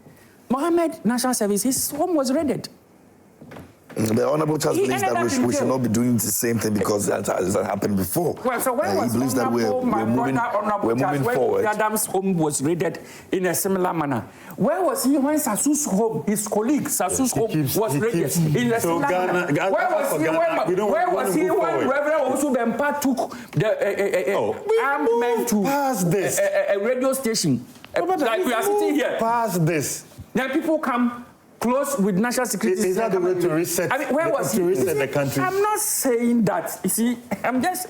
Mohammed National Service, his home was raided. The Honorable Charles believes that we should not be doing the same thing because that has happened before. Well, so when was he believes that we're moving forward. Adam's home was raided in a similar manner. Where was he when Sasu's home, his colleague Sasu's home was raided in a similar manner? Where was he when Reverend Osu Bempa took the armed men to a radio station? Like we are sitting here. Past this. Then people come close with national security. Is that the way to reset? I mean, where was he? The country? I'm not saying that. You see, I'm just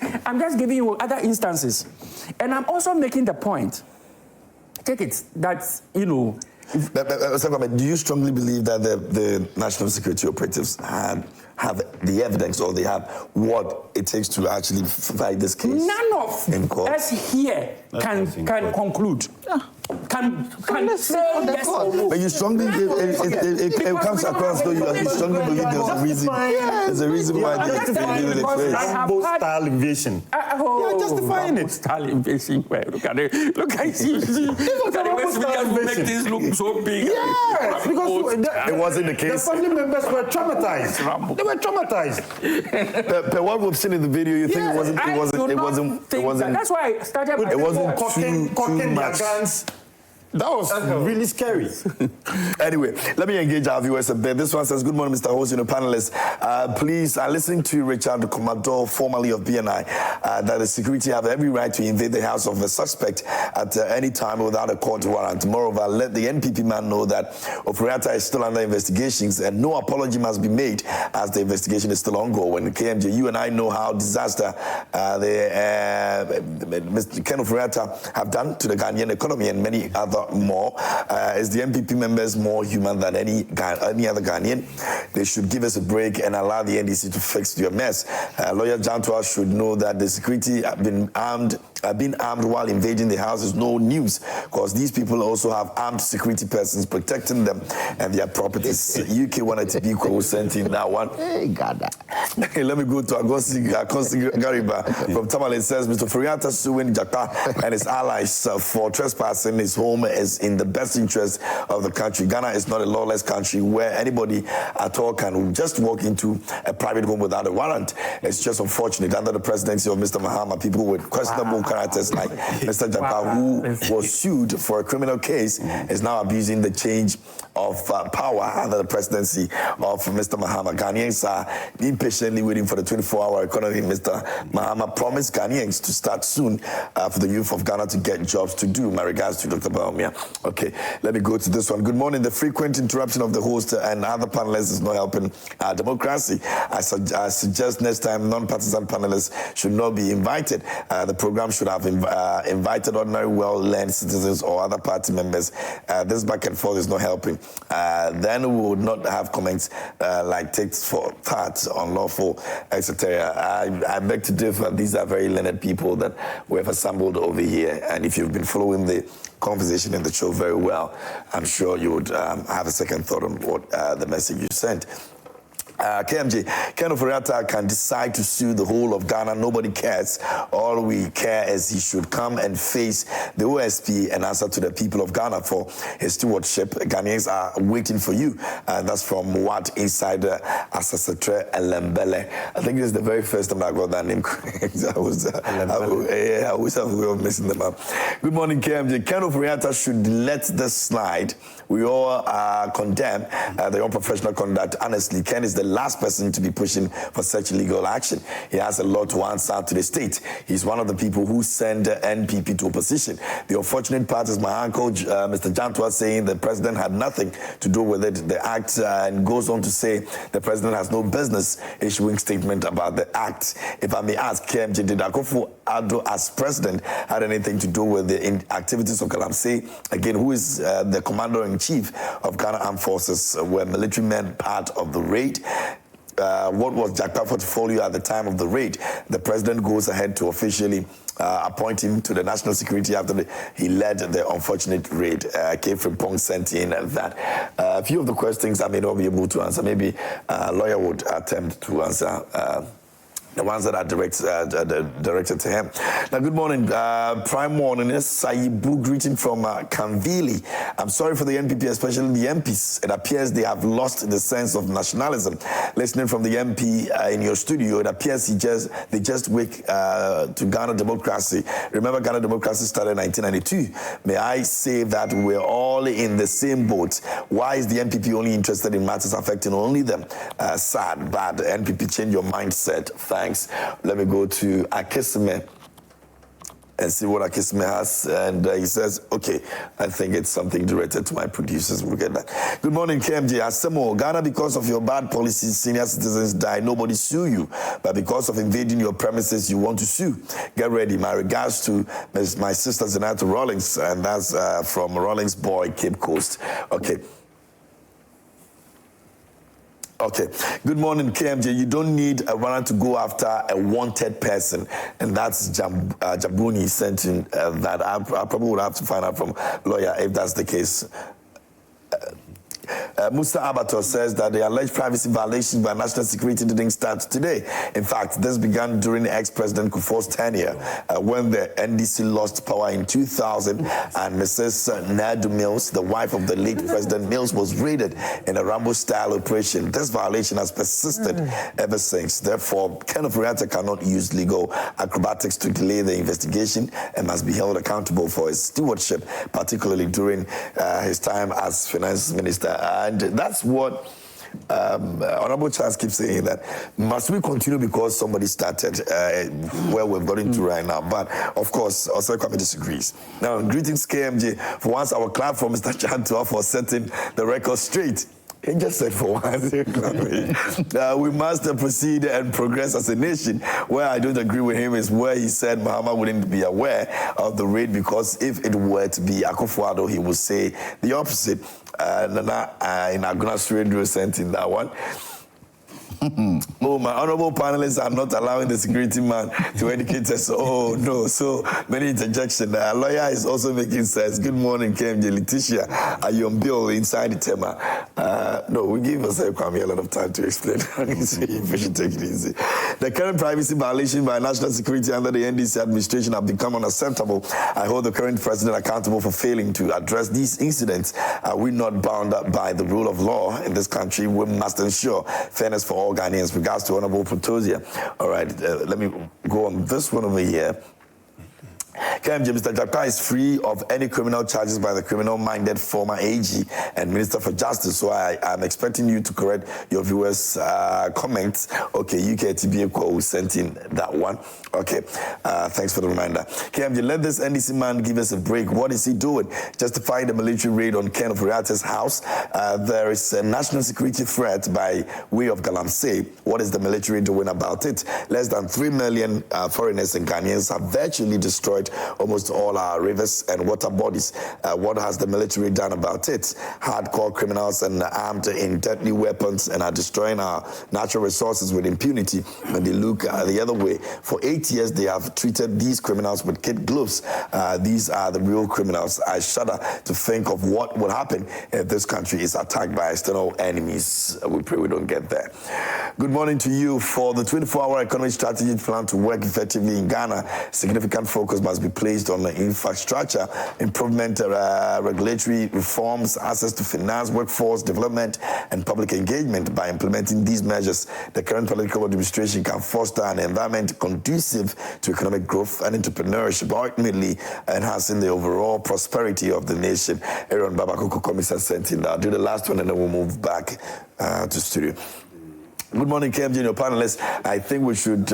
giving you other instances, and I'm also making the point. Take it that Do you strongly believe that the national security operatives have the evidence, or they have what it takes to actually fight this case? None of us here can conclude. Can say yes or no. But you strongly, it comes across though you strongly believe there's a reason. There's a reason why they do the case. Rambo-style invasion. You're justifying it. Style invasion. Look at it. Look at you. Look at the way we make things look so big. Yes, because it wasn't the case. The family members were traumatized. They were traumatized. But what we've seen in the video, you think it wasn't. That's why I started. It wasn't too much. That was really scary. Anyway, let me engage our viewers a bit. This one says, good morning, Mr. Host, panelists. Please, I listened to Richard Commodore, formerly of BNI, that the security have every right to invade the house of a suspect at any time without a court warrant. Moreover, let the NPP man know that Ofori-Atta is still under investigations and no apology must be made as the investigation is still ongoing. KMJ, you and I know how disaster Mr. Ken Ofori-Atta have done to the Ghanaian economy and many other more. Is the NPP members more human than any other Ghanaian? They should give us a break and allow the NDC to fix their mess. Lawyer Jantua should know that the security have been armed while invading the house is no news, because these people also have armed security persons protecting them and their properties. UK wanted to be co-sent that one. Hey, God. Let me go to Agosti Gariba from Tamale. It says, Mr. Ofori-Atta suing Jata and his allies for trespassing his home is in the best interest of the country. Ghana is not a lawless country where anybody at all can just walk into a private home without a warrant. It's just unfortunate. Under the presidency of Mr. Mahama, people with questionable characters like Mr. Jata, who was sued for a criminal case, is now abusing the change of power under the presidency of Mr. Mahama. Ghanaians are impatiently waiting for the 24-hour economy. Mr. Mahama promised Ghanaians to start soon for the youth of Ghana to get jobs to do. My regards to Dr. Baumia. Okay, let me go to this one. Good morning. The frequent interruption of the host and other panelists is not helping our democracy. I suggest next time non-partisan panelists should not be invited. The program should have invited ordinary, well-learned citizens or other party members. This back and forth is not helping. Then we would not have comments like takes for that, unlawful, etc. I beg to differ. These are very learned people that we have assembled over here. And if you've been following the conversation in the show very well, I'm sure you would have a second thought on what the message you sent. KMJ, Ken Ofori-Atta can decide to sue the whole of Ghana. Nobody cares. All we care is he should come and face the OSP and answer to the people of Ghana for his stewardship. Ghanaians are waiting for you. That's from What Insider Asasetre Elembele. I think this is the very first time I got that name correct. I wish I was messing them up. Good morning, KMJ. Ken Ofori-Atta should let this slide. We all condemn the unprofessional conduct. Honestly, Ken is the last person to be pushing for such legal action. He has a lot to answer to the state. He's one of the people who send NPP to opposition. The unfortunate part is my uncle, Mr. Jantua, saying the president had nothing to do with it. The act, and goes on to say the president has no business issuing statement about the act. If I may ask, KMJ, did Akufo-Addo as president had anything to do with the activities of Galamsey? Again, who is the commander-in-chief of Ghana Armed Forces? Were military men part of the raid? What was Jaka's portfolio at the time of the raid? The president goes ahead to officially appoint him to the national security after he led the unfortunate raid. Came from Pong sent in that. A few of the questions I may not be able to answer. Maybe a lawyer would attempt to answer the ones that are directed to him. Now, good morning. Prime morning. Saibu greeting from Kanvili. I'm sorry for the NPP, especially the MPs. It appears they have lost the sense of nationalism. Listening from the MP in your studio, it appears they just wake to Ghana democracy. Remember, Ghana democracy started in 1992. May I say that we're all in the same boat? Why is the NPP only interested in matters affecting only them? Sad, bad. NPP, change your mindset. Thanks. Let me go to Akisime and see what Akisime has. And he says, okay, I think it's something directed to my producers. We'll get that. Good morning, KMJ. Asemo, Ghana, because of your bad policies, senior citizens die. Nobody sue you. But because of invading your premises, you want to sue. Get ready. My regards to my sister, Zenata Rawlings. And that's from Rawlings Boy, Cape Coast. Okay. Okay. Good morning, KMJ. You don't need a warrant to go after a wanted person. And that's Jabuni sent in that. I probably would have to find out from lawyer if that's the case. Musa Abator says that the alleged privacy violations by national security didn't start today. In fact, this began during ex-President Kufuor's tenure when the NDC lost power in 2000 and Mrs. Nadu Mills, the wife of the late President Mills, was raided in a Rambo-style operation. This violation has persisted ever since. Therefore, Ken Ofori-Atta cannot use legal acrobatics to delay the investigation and must be held accountable for his stewardship, particularly during his time as finance minister. And that's what Honorable Charles keeps saying, that must we continue because somebody started where we've got into right now. But of course, also Kwame disagrees. Now, greetings KMJ. For once, our clap for Mr. Chantua for setting the record straight. He just said for once, we must proceed and progress as a nation. Where I don't agree with him is where he said Mahama wouldn't be aware of the raid, because if it were to be Akufo-Addo, he would say the opposite. Nana in Agunas Radio sent in that one. Oh, my honorable panelists are not allowing the security man to educate us. Oh, no. So many interjections. A lawyer is also making sense. Good morning, KMJ. Letitia, are you on bill inside the tema? No, we give ourselves Kwame a lot of time to explain. We should take it easy. The current privacy violation by national security under the NDC administration have become unacceptable. I hold the current president accountable for failing to address these incidents. Are we not bound up by the rule of law in this country? We must ensure fairness for all Ghanaians. Regards to Honorable Protosia. All right, let me go on this one over here. KMJ, Mr. Jakpa is free of any criminal charges by the criminal-minded former AG and Minister for Justice. So I'm expecting you to correct your viewers' comments. Okay, UKTBA sent in that one. Okay, thanks for the reminder. KMJ, let this NDC man give us a break. What is he doing? Justifying the military raid on Ken Ofori-Atta's house. There is a national security threat by way of Galamsey. What is the military doing about it? Less than 3 million foreigners and Ghanaians have virtually destroyed almost all our rivers and water bodies. What has the military done about it? Hardcore criminals and armed in deadly weapons and are destroying our natural resources with impunity. When they look the other way, for 8 years they have treated these criminals with kid gloves. These are the real criminals. I shudder to think of what would happen if this country is attacked by external enemies. We pray we don't get there. Good morning to you. For the 24-hour economic strategy plan to work effectively in Ghana, significant focus must be placed on the infrastructure, improvement, regulatory reforms, access to finance, workforce development, and public engagement. By implementing these measures, the current political administration can foster an environment conducive to economic growth and entrepreneurship, ultimately enhancing the overall prosperity of the nation. Aaron Babakoko Komisa sent in that. I'll do the last one and then we'll move back to studio. Good morning, KMJ, your panelists. I think we should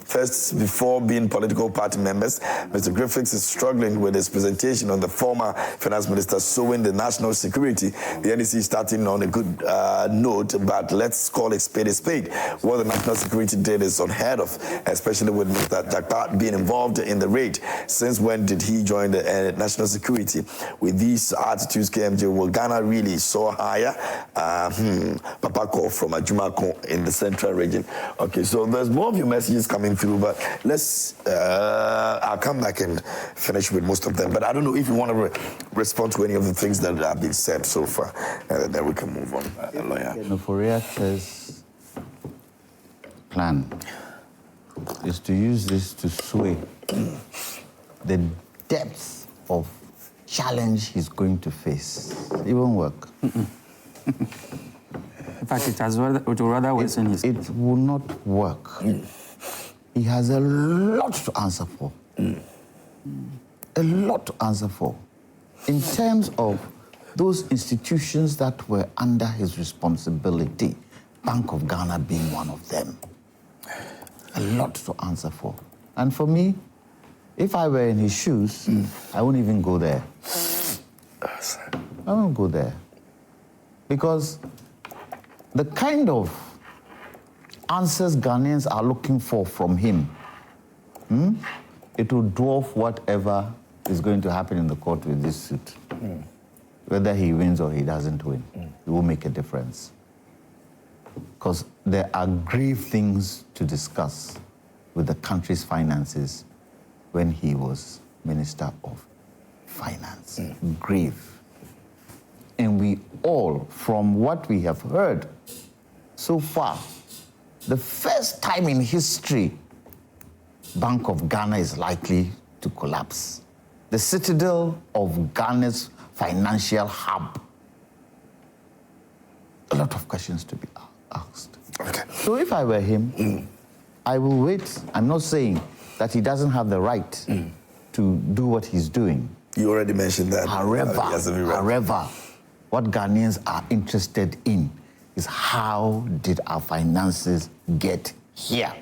first, before being political party members, Mr. Griffiths is struggling with his presentation on the former finance minister suing the national security. The NDC is starting on a good note, but let's call a spade a spade. What the national security did is unheard of, especially with Mr. Jakpa being involved in the raid. Since when did he join the national security? With these attitudes, KMJ, will Ghana really soar higher? Papako from Ajumako in the central region. Okay, so there's more of your messages coming through, but let's, I'll come back and finish with most of them. But I don't know if you want to respond to any of the things that have been said so far, and then we can move on. Lawyer. Ofori-Atta's plan is to use this to sway the depth of challenge he's going to face. It won't work. In fact, it will rather worsen his... It will not work. He has a lot to answer for. A lot to answer for. In terms of those institutions that were under his responsibility, Bank of Ghana being one of them. A lot to answer for. And for me, if I were in his shoes, I wouldn't even go there. I won't go there. Because the kind of answers Ghanaians are looking for from him, it will dwarf whatever is going to happen in the court with this suit. Whether he wins or he doesn't win, it will make a difference. Because there are grave things to discuss with the country's finances when he was Minister of Finance. Grave. And we all, from what we have heard so far, the first time in history, Bank of Ghana is likely to collapse. The citadel of Ghana's financial hub. A lot of questions to be asked. Okay. So if I were him, I will wait. I'm not saying that he doesn't have the right to do what he's doing. You already mentioned that. However, what Ghanaians are interested in is how did our finances get here?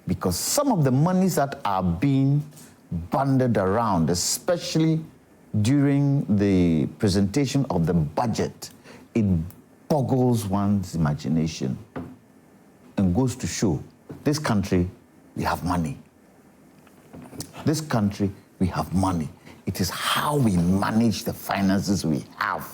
Because some of the monies that are being bandied around, especially during the presentation of the budget, it boggles one's imagination and goes to show this country, we have money. This country, we have money. It is how we manage the finances we have.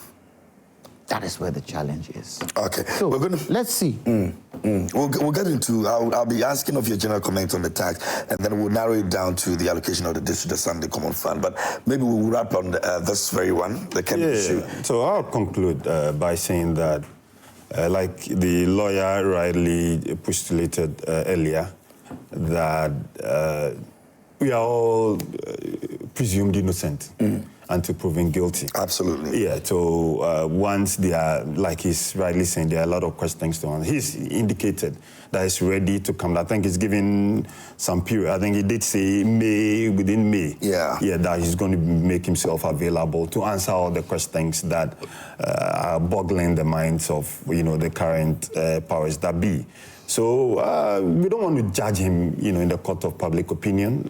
That is where the challenge is. Okay. So let's see. We'll get into, I'll be asking of your general comment on the tax, and then we'll narrow it down to the allocation of the district assembly common fund. But maybe we'll wrap on this very one, the chemical issue. So I'll conclude by saying that, like the lawyer rightly postulated earlier, that we are all presumed innocent until proven guilty. Absolutely. Yeah, so once they are, like he's rightly saying, there are a lot of questions to answer. He's indicated that he's ready to come. I think he's given some period. I think he did say within May. Yeah. Yeah, that he's going to make himself available to answer all the questions that are boggling the minds of, the current powers that be. So we don't want to judge him, in the court of public opinion.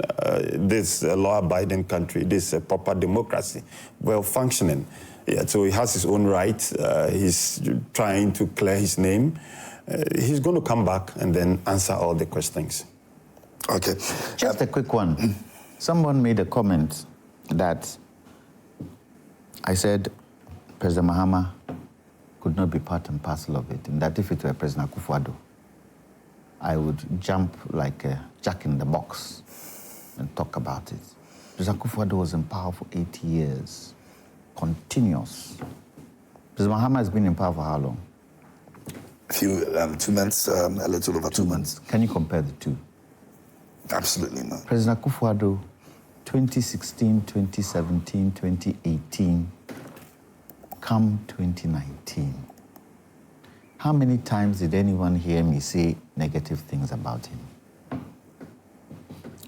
This is a law-abiding country. This is a proper democracy, well-functioning. Yeah, so he has his own rights. He's trying to clear his name. He's going to come back and then answer all the questions. Okay. Just a quick one. Someone made a comment that I said President Mahama could not be part and parcel of it, and that if it were President Akufo-Addo, I would jump like a jack in the box and talk about it. President Akufo-Addo was in power for 80 years, continuous. President Mahama has been in power for how long? A few, 2 months, a little over 2 months. Can you compare the two? Absolutely not. President Akufo-Addo, 2016, 2017, 2018, come 2019. How many times did anyone hear me say negative things about him?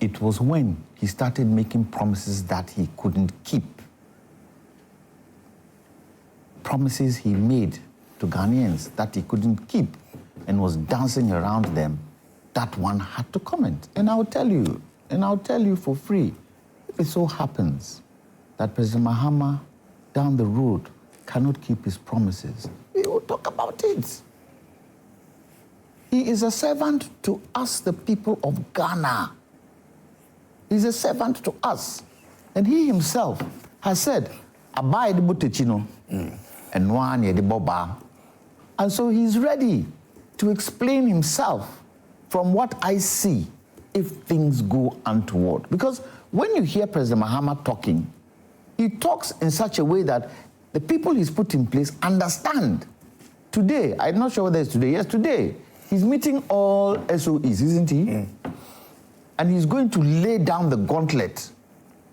It was when he started making promises that he couldn't keep. Promises he made to Ghanaians that he couldn't keep and was dancing around them, that one had to comment. And I'll tell you for free, if it so happens that President Mahama down the road cannot keep his promises, we will talk about it. He is a servant to us, the people of Ghana. He's a servant to us. And he himself has said, abide butechino, and one yedi boba. And so he's ready to explain himself from what I see if things go untoward. Because when you hear President Mahama talking, he talks in such a way that the people he's put in place understand. Today, I'm not sure whether it's today, yes, today, He's meeting all SOEs, isn't he? And he's going to lay down the gauntlet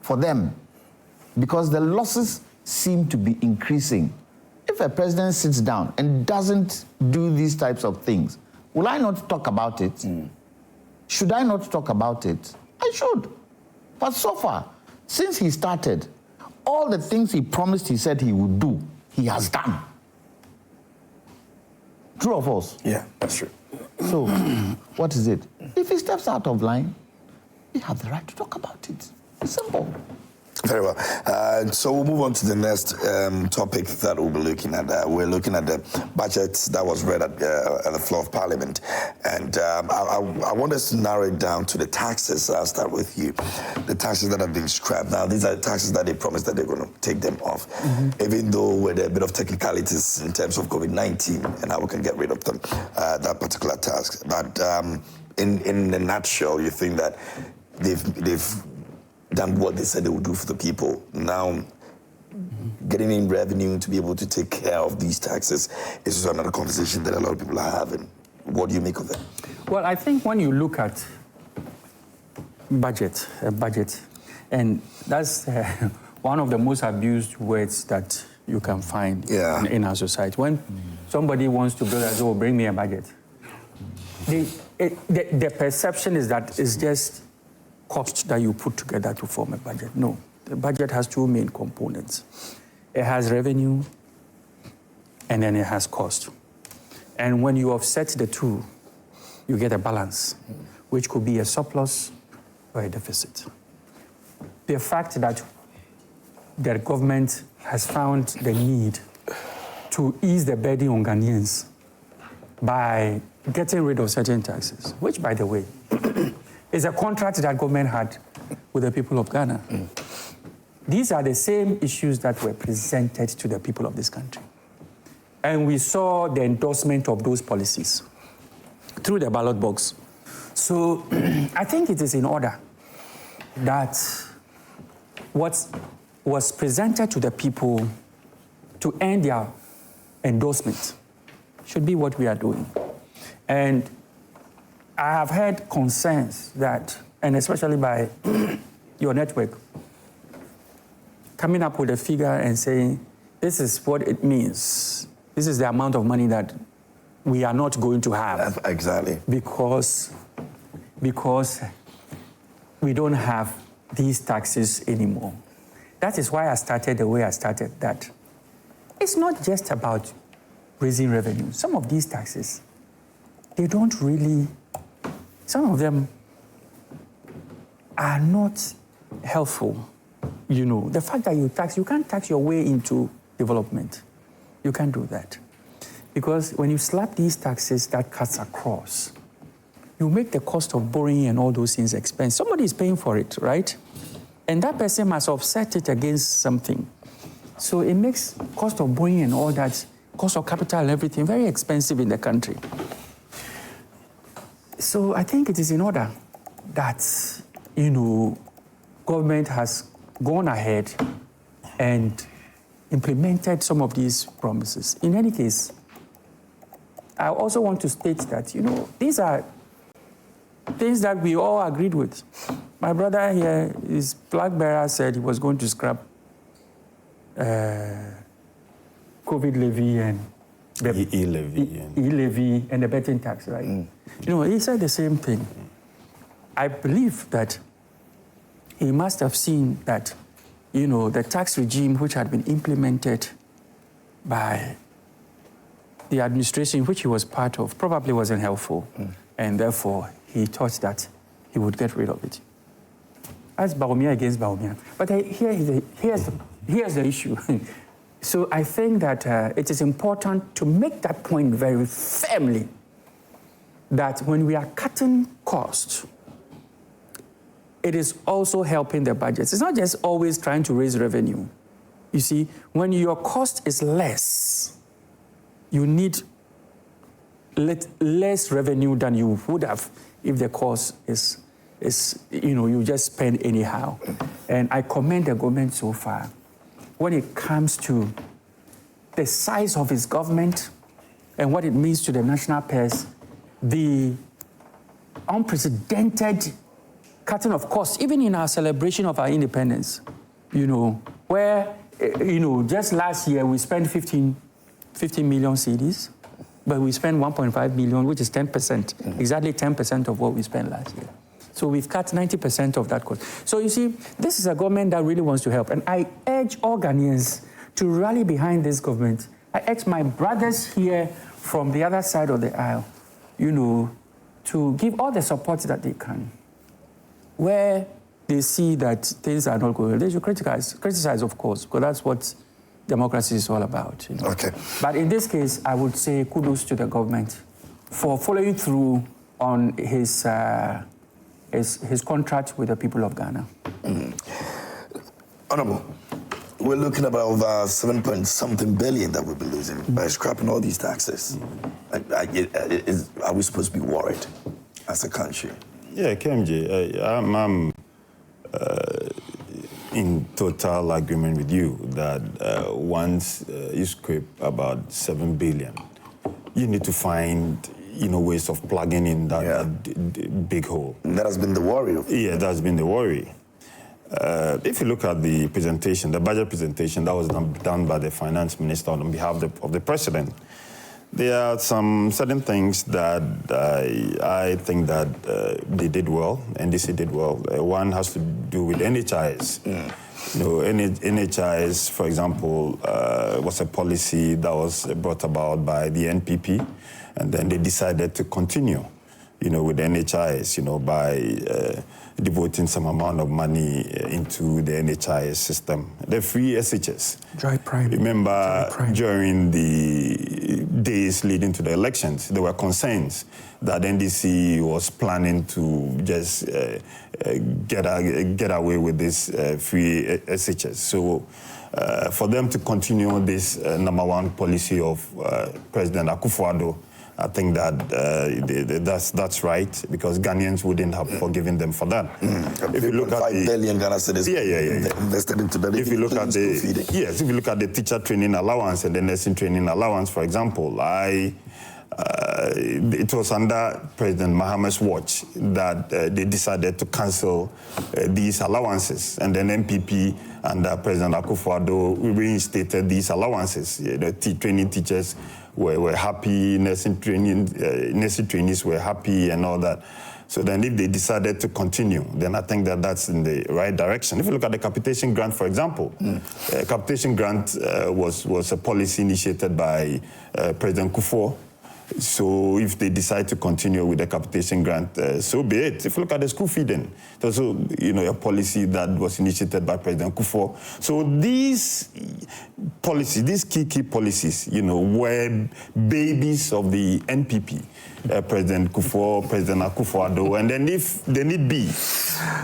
for them because the losses seem to be increasing. If a president sits down and doesn't do these types of things, will I not talk about it? Should I not talk about it? I should. But so far, since he started, all the things he promised he said he would do, he has done. True or false? Yeah, that's true. So, what is it? If he steps out of line, we have the right to talk about it. It's simple. Very well. So we'll move on to the next topic that we'll be looking at. We're looking at the budget that was read at the floor of Parliament. And I want us to narrow it down to the taxes. I'll start with you. The taxes that have been scrapped. Now, these are the taxes that they promised that they're going to take them off, even though with a bit of technicalities in terms of COVID-19 and how we can get rid of them, that particular tax. But in a nutshell, you think that they've done what they said they would do for the people. Now, getting in revenue to be able to take care of these taxes is just another conversation that a lot of people are having. What do you make of it? Well, I think when you look at budget, and that's one of the most abused words that you can find in our society. When somebody wants to build a zoo, bring me a budget. The perception is that it's just cost that you put together to form a budget. No, the budget has two main components. It has revenue, and then it has cost. And when you offset the two, you get a balance, which could be a surplus or a deficit. The fact that the government has found the need to ease the burden on Ghanaians by getting rid of certain taxes, which, by the way, is a contract that government had with the people of Ghana. These are the same issues that were presented to the people of this country. And we saw the endorsement of those policies through the ballot box. So I think it is in order that what was presented to the people to earn their endorsement should be what we are doing. And I have heard concerns that, and especially by your network, coming up with a figure and saying, this is what it means. This is the amount of money that we are not going to have. Exactly. Because we don't have these taxes anymore. That is why I started the way I started, that it's not just about raising revenue. Some of these taxes, they don't really, some of them are not helpful. You know, the fact that you can't tax your way into development. You can't do that. Because when you slap these taxes that cuts across, you make the cost of borrowing and all those things expensive. Somebody is paying for it, right? And that person must offset it against something. So it makes cost of borrowing and all that, cost of capital and everything, very expensive in the country. So I think it is in order that, you know, government has gone ahead and implemented some of these promises. In any case, I also want to state that, you know, these are things that we all agreed with. My brother here, his flag bearer, said he was going to scrap COVID levy and the e-levy and the betting tax, right? You know, he said the same thing. I believe that he must have seen that, you know, the tax regime which had been implemented by the administration which he was part of probably wasn't helpful. And therefore, he thought that he would get rid of it. That's Bawumia against Bawumia. But here's the issue. So I think that it is important to make that point very firmly, that when we are cutting costs, it is also helping the budgets. It's not just always trying to raise revenue. You see, when your cost is less, you need less revenue than you would have if the cost is, you know, you just spend anyhow. And I commend the government so far when it comes to the size of its government and what it means to the national purse. the unprecedented cutting of costs, even in our celebration of our independence, where, just last year we spent 15 million cedis, but we spent 1.5 million, which is 10%, exactly 10% of what we spent last year. So we've cut 90% of that cost. So you see, this is a government that really wants to help. And I urge all Ghanaians to rally behind this government. I urge my brothers here from the other side of the aisle, to give all the support that they can. Where they see that things are not going, they should criticize, of course, because that's what democracy is all about. Okay. But in this case, I would say kudos to the government for following through on his contract with the people of Ghana. Honorable, we're looking at about 7-point-something billion that we'll be losing by scrapping all these taxes. Are we supposed to be worried as a country? Yeah, KMJ, I'm in total agreement with you that once you scrape about 7 billion, you need to find ways of plugging in that big hole. And that has been the worry. Yeah, that's been the worry. If you look at the presentation, the budget presentation that was done by the finance minister on behalf of the president, there are some certain things that I think that they did well, NDC did well. One has to do with NHIS. NHIS, for example, was a policy that was brought about by the NPP, and then they decided to continue, with NHIS, by devoting some amount of money into the NHIS system. The free SHS. Dry priming. Remember, during the days leading to the elections, there were concerns that NDC was planning to just get away with this free SHS. So for them to continue this number one policy of President Akufo-Addo, I think that that's right, because Ghanaians wouldn't have forgiven them for that. If you look at 5 billion Ghana cedis invested into that. If you look at if you look at the teacher training allowance and the nursing training allowance, for example, it was under President Mahama's watch that they decided to cancel these allowances, and then NPP under President Akufo-Addo reinstated these allowances. The training teachers were happy, nursing trainees were happy and all that. So then if they decided to continue, then I think that that's in the right direction. If you look at the capitation grant, for example, capitation grant was a policy initiated by President Kufuor. So if they decide to continue with the capitation grant, so be it. If you look at the school feeding, there's also, a policy that was initiated by President Kufuor. So these policies, these key policies, were babies of the NPP, President Kufuor, President Akufo-Addo, and then if they need be,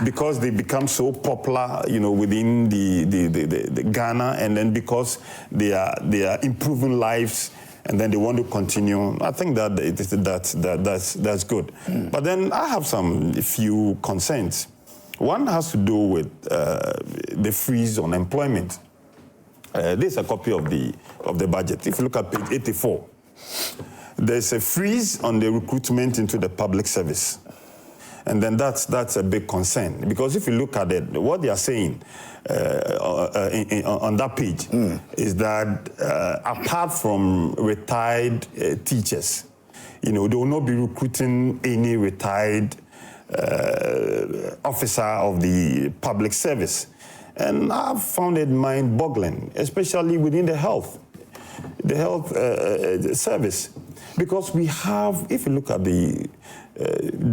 because they become so popular, within the Ghana, and then because they are improving lives, and then they want to continue, I think that's good. But then I have a few concerns. One has to do with the freeze on employment. This is a copy of the budget. If you look at page 84, there's a freeze on the recruitment into the public service. And then that's a big concern, because if you look at it, what they are saying on that page is that apart from retired teachers, they will not be recruiting any retired officer of the public service. And I've found it mind-boggling, especially within the health service, because we have, if you look at the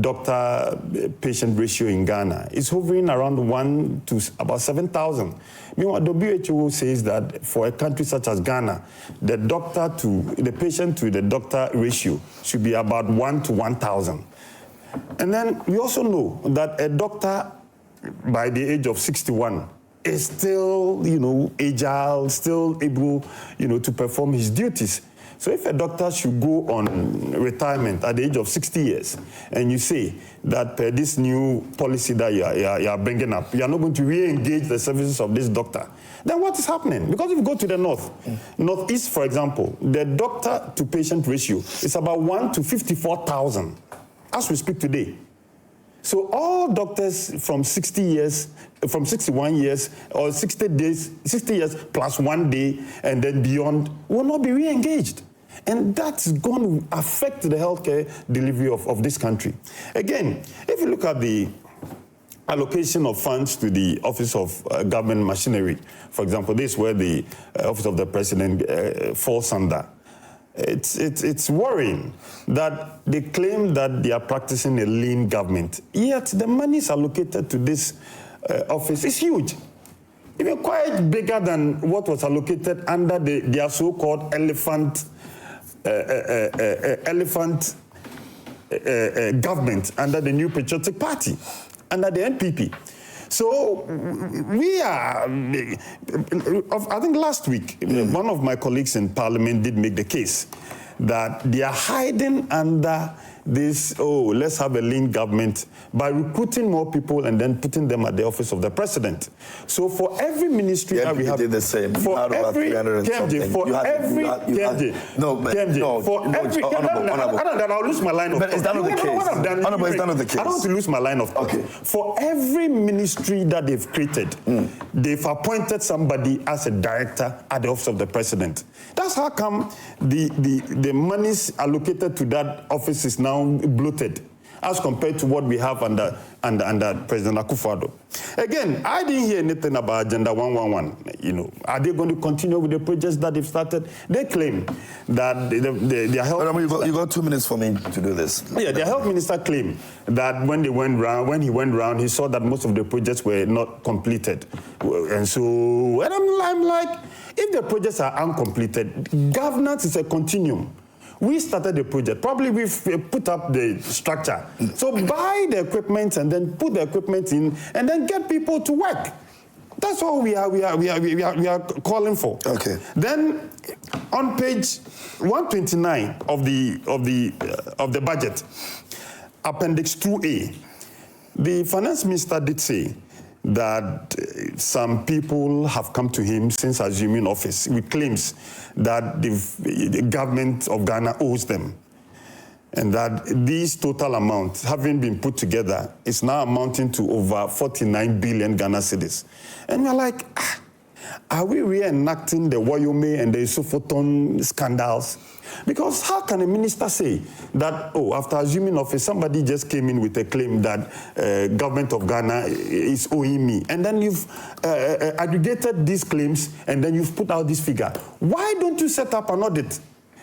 doctor-patient ratio in Ghana, it's hovering around 1 to about 7,000. Meanwhile, WHO says that for a country such as Ghana, the patient to the doctor ratio should be about 1 to 1,000. And then we also know that a doctor by the age of 61 is still, agile, still able, to perform his duties. So if a doctor should go on retirement at the age of 60 years, and you say that this new policy that you are bringing up, you are not going to re-engage the services of this doctor, then what is happening? Because if you go to the northeast, for example, the doctor-to-patient ratio is about 1 to 54,000 as we speak today. So all doctors from 61 years or 60 years plus 1 day and then beyond will not be re-engaged. And that's going to affect the healthcare delivery of this country. Again, if you look at the allocation of funds to the Office of Government Machinery, for example, this is where the Office of the President falls under. It's worrying that they claim that they are practicing a lean government, yet the monies allocated to this office is huge. Even quite bigger than what was allocated under their so-called elephant government under the New Patriotic Party, under the NPP. So we are, I think last week, one of my colleagues in Parliament did make the case that they are hiding under this, let's have a lean government by recruiting more people and then putting them at the office of the president. So for every ministry that we have, did the same. For every KMJ, for every KMJ, I'll lose my line of thought. But is that not the case? Honorable, is that not the case? I don't want to lose my line of thought. Okay. For every ministry that they've created, they've appointed somebody as a director at the office of the president. That's how come the monies allocated to that office is now bloated as compared to what we have under President Akufo-Addo. Again, I didn't hear anything about Agenda 111. Are they going to continue with the projects that they've started? They claim that their health... You got 2 minutes for me to do this. Yeah, their health minister claimed that when he went round, he saw that most of the projects were not completed. And I'm like, if the projects are uncompleted, governance is a continuum. We started the project. Probably we've put up the structure. So buy the equipment and then put the equipment in and then get people to work. That's all we are calling for. Okay. Then on page 129 of the budget, Appendix 2A, the finance minister did say that some people have come to him since assuming office with claims that the government of Ghana owes them, and that these total amounts, having been put together, is now amounting to over 49 billion Ghana cedis. And we're like, are we reenacting the Wayome and the Sofoton scandals? Because how can a minister say that, after assuming office, somebody just came in with a claim that government of Ghana is owing me, and then you've aggregated these claims, and then you've put out this figure. Why don't you set up an audit?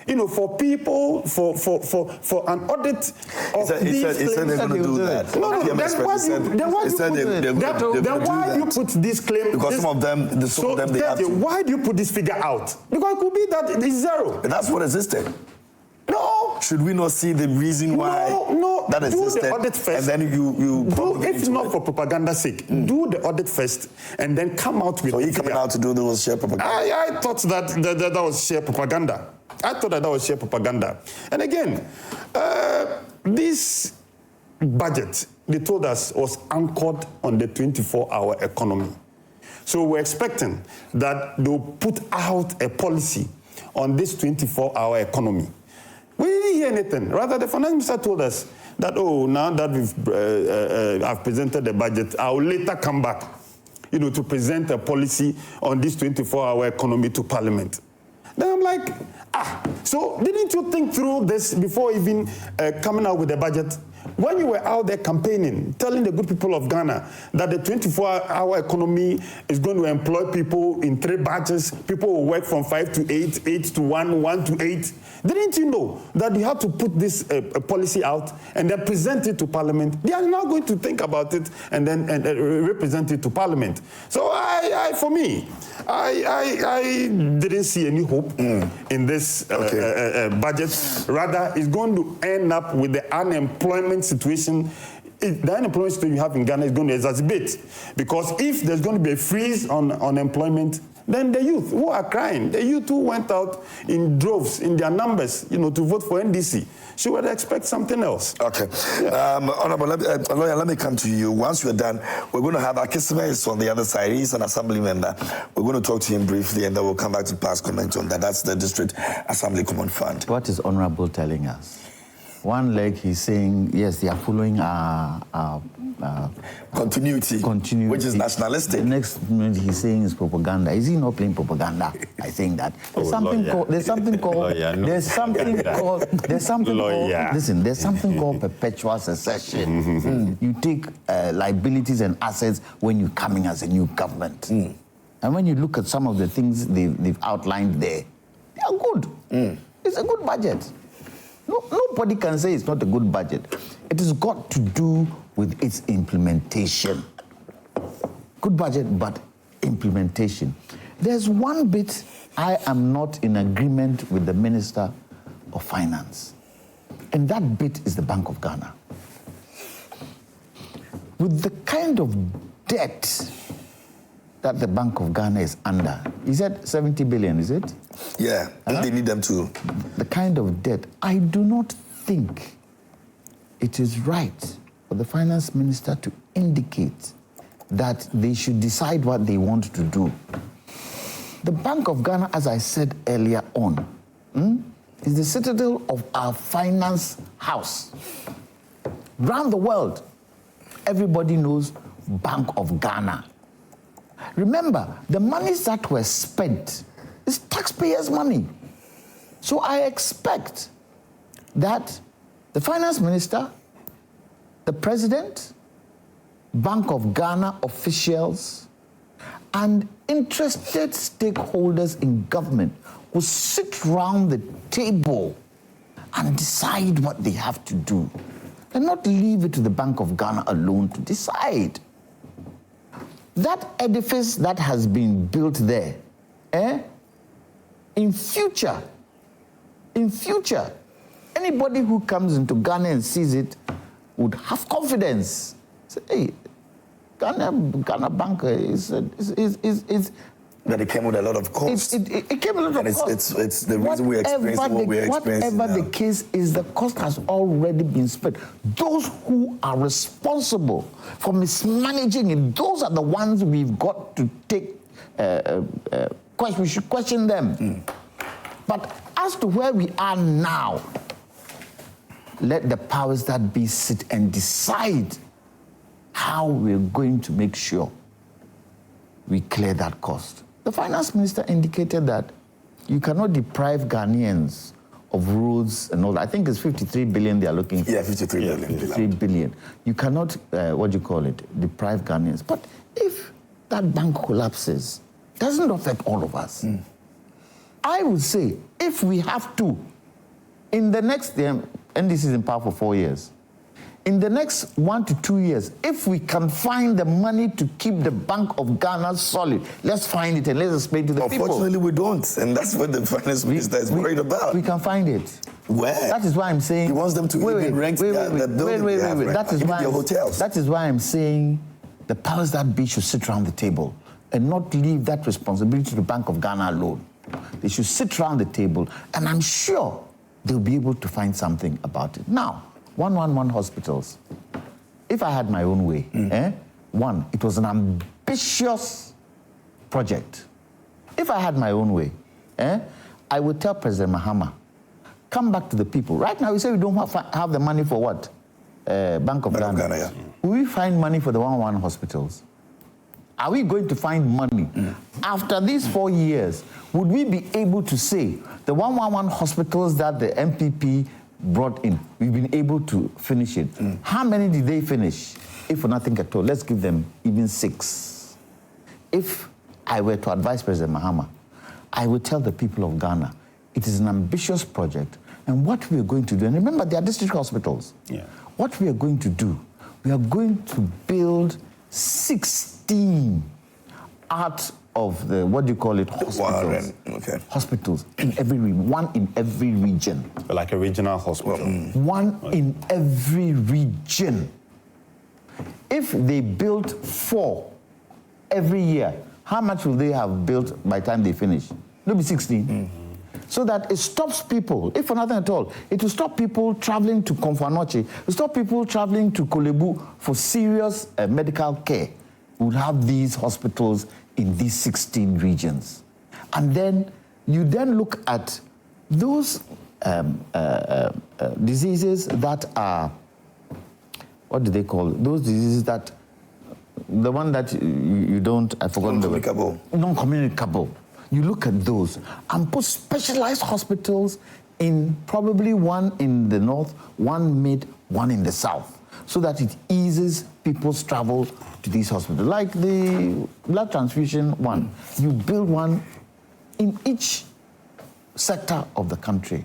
For people, for an audit of these claims. He said they're going to do that. No, then why do you put this claim? Because some of them, they have to. Why do you put this figure out? Because it could be that it's zero. But that's what existed. No. Should we not see the reason why that existed? Do the audit first. And then you do, if not for propaganda's sake, do the audit first and then come out with. So he coming out to do those sheer propaganda? I thought that was sheer propaganda. And again, this budget, they told us, was anchored on the 24-hour economy. So we're expecting that they'll put out a policy on this 24-hour economy. We didn't hear anything. Rather, the finance minister told us that, now that I've presented the budget, I'll later come back, to present a policy on this 24-hour economy to Parliament. Then I'm like, so didn't you think through this before even coming out with the budget? When you were out there campaigning, telling the good people of Ghana that the 24-hour economy is going to employ people in 3 batches, people will work from 5 to 8, 8 to 1, 1 to 8. Didn't you know that you have to put this policy out and then present it to Parliament? They are now going to think about it and then represent it to Parliament. So for me, I didn't see any hope in this budget. Rather, it's going to end up with the unemployment situation the unemployment situation you have in Ghana is going to exacerbate. Because if there's going to be a freeze on unemployment, then the youth who are crying, the youth who went out in droves, in their numbers, to vote for NDC, she would expect something else. Okay. Yeah. Honorable, lawyer, let me come to you. Once we're done, we're going to have Akisima on the other side. He's an assembly member. We're going to talk to him briefly, and then we'll come back to pass comment on that. That's the District Assembly Common Fund. What is Honorable telling us? One leg, he's saying, yes, they are following continuity, which is nationalistic. The next minute he's saying is propaganda. Is he not playing propaganda? I think that there's something called perpetual succession. You take liabilities and assets when you're coming as a new government. And when you look at some of the things they've outlined there, they are good. It's a good budget. Nobody can say it's not a good budget. It has got to do with its implementation. Good budget, but implementation. There's one bit I am not in agreement with the Minister of Finance, and that bit is the Bank of Ghana. With the kind of debt that the Bank of Ghana is under, he said 70 billion, is it? Yeah, they need them to. The kind of debt, I do not think it is right for the finance minister to indicate that they should decide what they want to do. The Bank of Ghana, as I said earlier on, is the citadel of our finance house. Around the world, everybody knows Bank of Ghana. Remember, the monies that were spent is taxpayers' money. So I expect that the finance minister, the president, Bank of Ghana officials, and interested stakeholders in government will sit round the table and decide what they have to do, and not leave it to the Bank of Ghana alone to decide. That edifice that has been built there, in future, anybody who comes into Ghana and sees it would have confidence. Say, hey, Ghana Bank is But it came with a lot of cost. It came with a lot of cost. It's the reason we're experiencing what we're experiencing Whatever now. the case is, the cost has already been spent. Those who are responsible for mismanaging it, those are the ones we've got to take, we should question them. But as to where we are now, let the powers that be sit and decide how we're going to make sure we clear that cost. The finance minister indicated that you cannot deprive Ghanaians of roads and all that. I think it's 53 billion they are looking for. Yeah, 53 billion. 53 billion. You cannot, deprive Ghanaians. But if that bank collapses, it doesn't affect all of us. I would say, if we have to, in the next, NDC is in power for 4 years, in the next 1 to 2 years, if we can find the money to keep the Bank of Ghana solid, let's find it and let's explain to the people. Unfortunately, we don't, and that's what the finance minister is worried about. We can find it. Where? That is why I'm saying... He wants them to even rent the building. That is why hotels. That is why I'm saying the powers that be should sit around the table and not leave that responsibility to the Bank of Ghana alone. They should sit around the table, and I'm sure they'll be able to find something about it. Now, 111 hospitals. If I had my own way, it was an ambitious project. If I had my own way, I would tell President Mahama, come back to the people. Right now, we say we don't have the money for what? Bank of Ghana. Yeah. Will we find money for the 111 hospitals? Are we going to find money? After these 4 years, would we be able to say the 111 hospitals that the NPP brought in, we've been able to finish it? How many did they finish? If for nothing at all, let's give them even 6. If I were to advise President Mahama, I would tell the people of Ghana, it is an ambitious project, and what we are going to do, and remember, they are district hospitals. What we are going to do, we are going to build 16 out of the, hospitals. Hospitals in one in every region. Like a regional hospital. One in every region. if they built 4 every year, how much will they have built by the time they finish? It'll be 16. So that it stops people, if for nothing at all, it will stop people traveling to Komfanoche, it will stop people traveling to Kolebu for serious medical care. We will have these hospitals in these 16 regions. And then you then look at those diseases that are, what do they call it? Those diseases that, the one that you don't, I've forgotten the word. Non-communicable. You look at those and put specialized hospitals in probably one in the north, one mid, one in the south, so that it eases people's travel to these hospitals. Like the blood transfusion one, you build one in each sector of the country.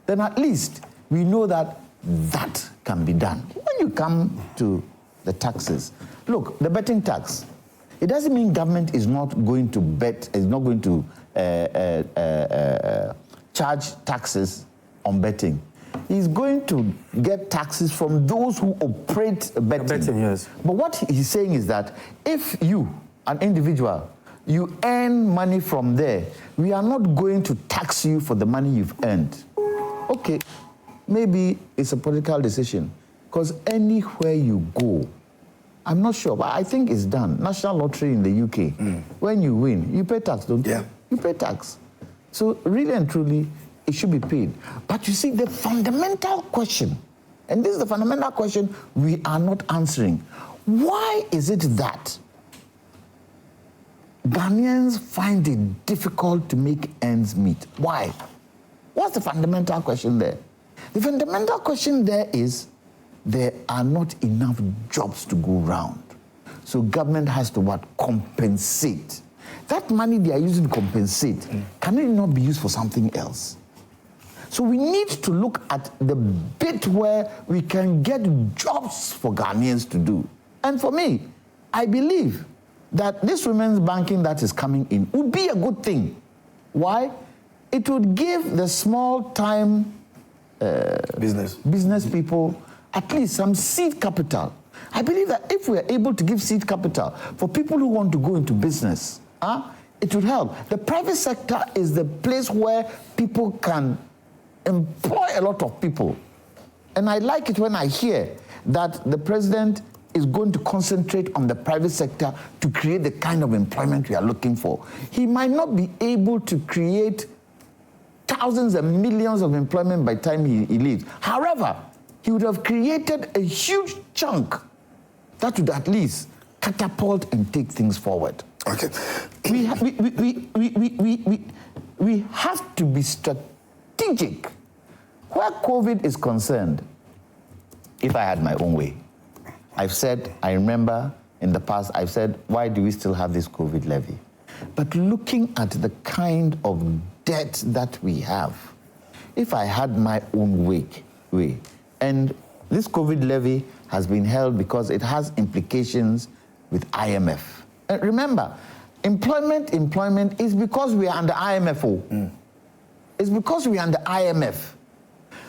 Then at least we know that that can be done. When you come to the taxes, look, the betting tax, it doesn't mean government is not going to bet, is not going to charge taxes on betting. He's going to get taxes from those who operate betting. Yes. But what he's saying is that if you, an individual, you earn money from there, we are not going to tax you for the money you've earned. Okay, maybe it's a political decision, because anywhere you go, I'm not sure, but I think it's done. National Lottery in the UK, when you win, you pay tax, don't you? Yeah. You pay tax. So really and truly, it should be paid. But you see, the fundamental question, and this is the fundamental question we are not answering. Why is it that Ghanaians find it difficult to make ends meet? Why? What's the fundamental question there? The fundamental question there is there are not enough jobs to go round. So government has to what? Compensate. That money they are using to compensate, can it not be used for something else? So we need to look at the bit where we can get jobs for Ghanaians to do. And for me, I believe that this women's banking that is coming in would be a good thing. Why? It would give the small-time business people at least some seed capital. I believe that if we are able to give seed capital for people who want to go into business, it would help. The private sector is the place where people can employ a lot of people. And I like it when I hear that the president is going to concentrate on the private sector to create the kind of employment we are looking for. He might not be able to create thousands and millions of employment by the time he leaves. However, he would have created a huge chunk that would at least catapult and take things forward. Okay. We have to be strategic. Where COVID is concerned, if I had my own way, I've said, I remember in the past, I've said, why do we still have this COVID levy? But looking at the kind of debt that we have, if I had my own way, and this COVID levy has been held because it has implications with IMF. And remember, employment is because we are under IMF. It's because we are under IMF.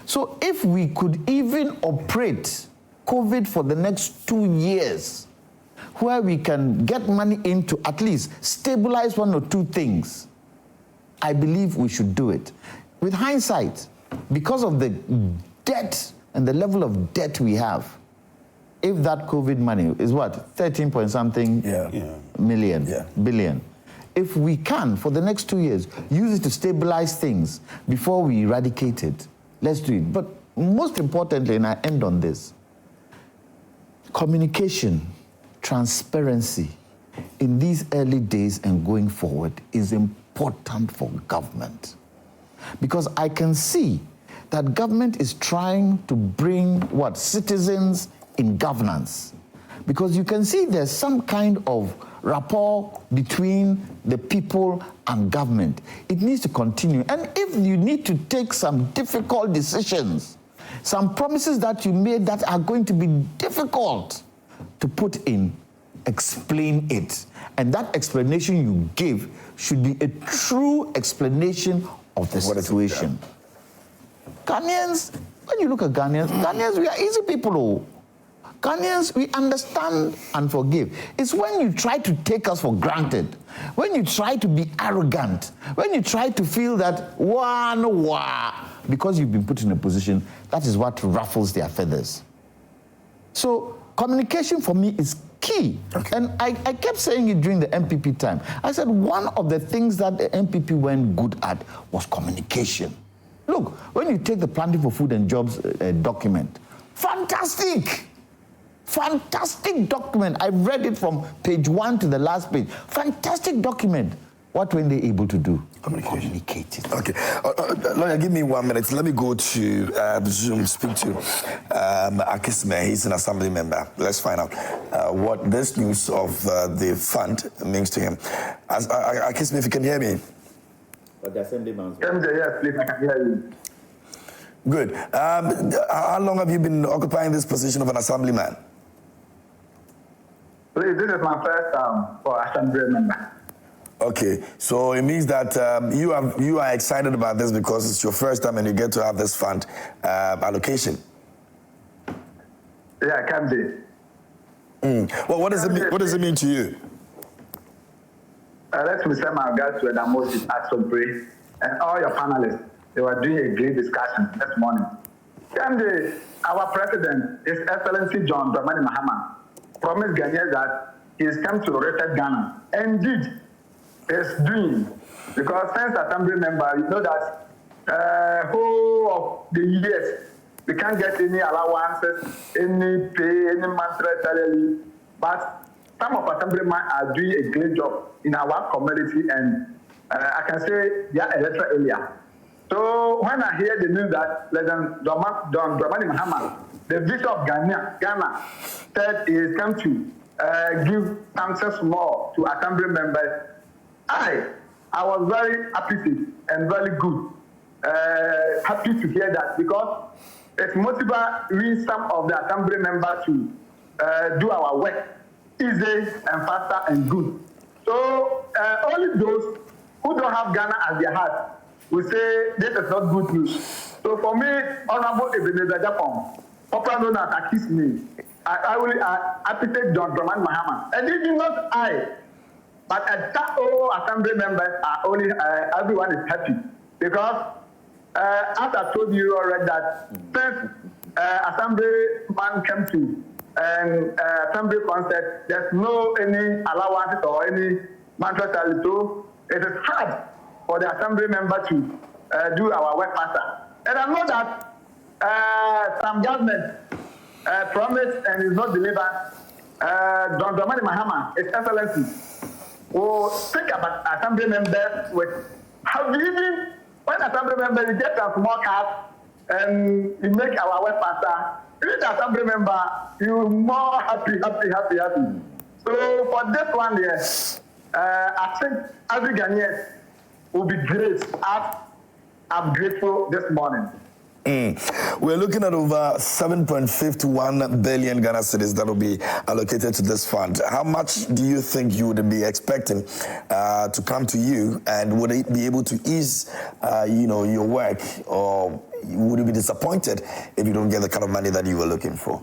So if we could even operate COVID for the next 2 years, where we can get money in to at least stabilize 1 or 2 things, I believe we should do it. With hindsight, because of the debt and the level of debt we have, if that COVID money is what, 13 point something billion, if we can, for the next 2 years, use it to stabilize things before we eradicate it, let's do it. But most importantly, and I end on this, communication, transparency in these early days and going forward is important for government. Because I can see that government is trying to bring what? Citizens in governance. Because you can see there's some kind of rapport between the people and government. It needs to continue. And if you need to take some difficult decisions, some promises that you made that are going to be difficult to put in, explain it. And that explanation you give should be a true explanation of the situation. Ghanaians, when you look at Ghanaians, we are easy people. Ghanaians, we understand and forgive. It's when you try to take us for granted, when you try to be arrogant, when you try to feel that because you've been put in a position, that is what ruffles their feathers. So communication for me is key. Okay. And I kept saying it during the NPP time. I said one of the things that the NPP went good at was communication. Look, when you take the Planting for Food and Jobs document, fantastic document. I read it from page 1 to the last page. Fantastic document. What were they able to do? Communicate it. Okay. Lawyer, give me 1 minute. Let me go to Zoom, speak to Akisme. He's an assembly member. Let's find out what this news of the fund means to him. Akisme, if you can hear me. But the assemblyman. Yes, please, I can hear you. Good. How long have you been occupying this position of an assemblyman? Please, this is my first time for assembly member. Okay, so it means that you are excited about this because it's your first time and you get to have this fund allocation. Yeah, can be. Well, what does it mean? What does it mean to you? Let me say my regards to Moses Asombre and all your panelists. They were doing a great discussion this morning. Can our president, His Excellency John Dramani Mahama, promised Ghanaians that he has come to reset Ghana. Indeed, is doing, because since assembly member, you know that whole of the years we can't get any allowances, any pay, any monthly salary. But some of assemblymen are doing a great job in our community, and I can say they are electoral area. So when I hear the news that President John Dramani Mahama, the Bishop of Ghana, said he is come to give something more to assembly members, I was very happy and very good. Happy to hear that, because it motivates some of the assembly members to do our work easy and faster and good. So only those who don't have Ghana as their heart will say this is not good news. So for me, Honorable Ebenezer Japan, popular known as Akisme, I will appreciate John Dramani Mahama. And even not I, but all assembly members are only, everyone is happy. Because as I told you already that since assemblyman came to assembly concept, there's no any allowances or any monthly salary. So it is hard for the assembly member to do our work faster. And I know that some government promised and is not delivered. John Dramani Mahama, His Excellency, will think about assembly members with how even when assembly members you get a small card and you make our work faster, even the assembly member, you're more happy. So for this one here, I think every Ghanaian will be great. I'm grateful this morning. We're looking at over 7.51 billion Ghana cedis that will be allocated to this fund. How much do you think you would be expecting to come to you, and would it be able to ease, your work, or would you be disappointed if you don't get the kind of money that you were looking for?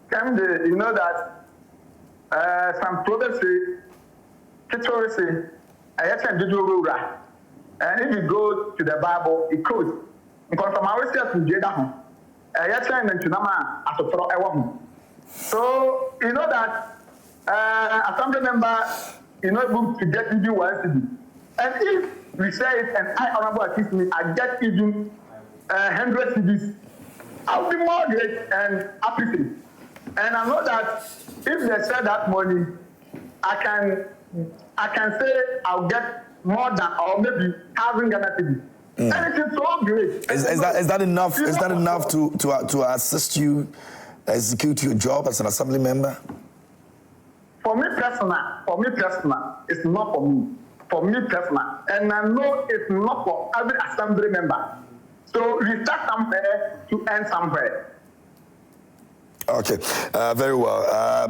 Kande, you know that some prophets say, and if you go to the Bible, it quotes, so you know that assembly member is not able to get even 1 cedi. And if we say it and I, Honorable Akisme, I get even 100 cedis, I'll be more great and happy. And I know that if they sell that money, I can say I'll get more than, or maybe 1,000 Ghana cedis. And it is so great. Is that enough? Is that enough to assist you execute your job as an assembly member? For me personal, it's not for me. For me personal, and I know it's not for every assembly member. So we start somewhere to end somewhere. Okay, very well.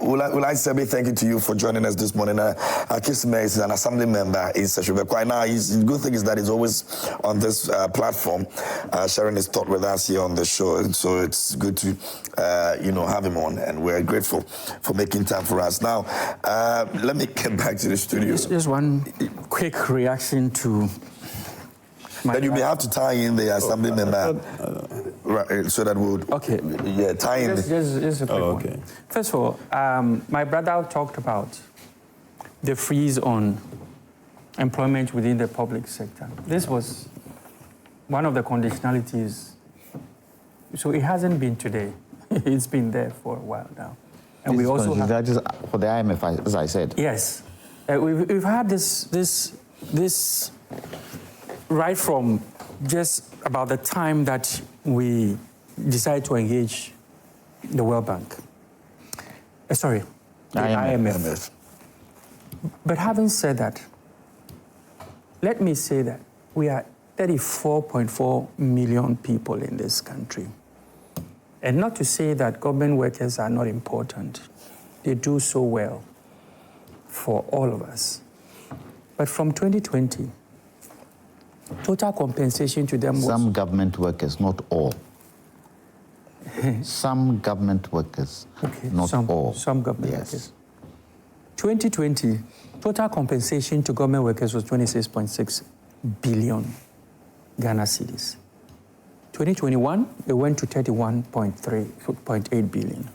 Will I say thank you to you for joining us this morning. Kisime is an assembly member in Session. Quite now, the good thing is that he's always on this platform, sharing his thought with us here on the show. And so it's good to, have him on, and we're grateful for making time for us. Now, let me get back to the studio. Just one quick reaction to. Then you may have to tie in the assembly member, right, so that we would. Okay. Yeah, tie in. Just a quick one. First of all, my brother talked about the freeze on employment within the public sector. This was one of the conditionalities. So it hasn't been today. It's been there for a while now. And we also have, that is for the IMF, as I said. Yes. We've had this right from just about the time that we decided to engage the World Bank. The IMF. But having said that, let me say that we are 34.4 million people in this country. And not to say that government workers are not important. They do so well for all of us. But from 2020, total compensation to them was... Some government workers, not all. Some government workers, not all. Some government workers. 2020, total compensation to government workers was 26.6 billion Ghana cedis. 2021, it went to 31.8 billion.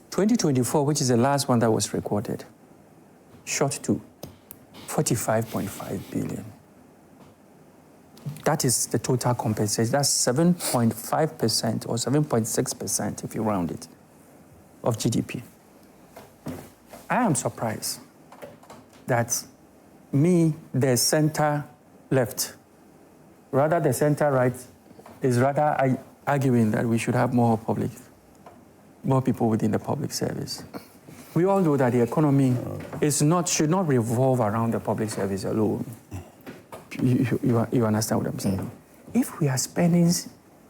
2024, which is the last one that was recorded, shot to 45.5 billion. That is the total compensation. That's 7.5% or 7.6%, if you round it, of GDP. I am surprised that the center left, rather the center right, is rather arguing that we should have more people within the public service. We all know that the economy should not revolve around the public service alone. You understand what I'm saying? If we are spending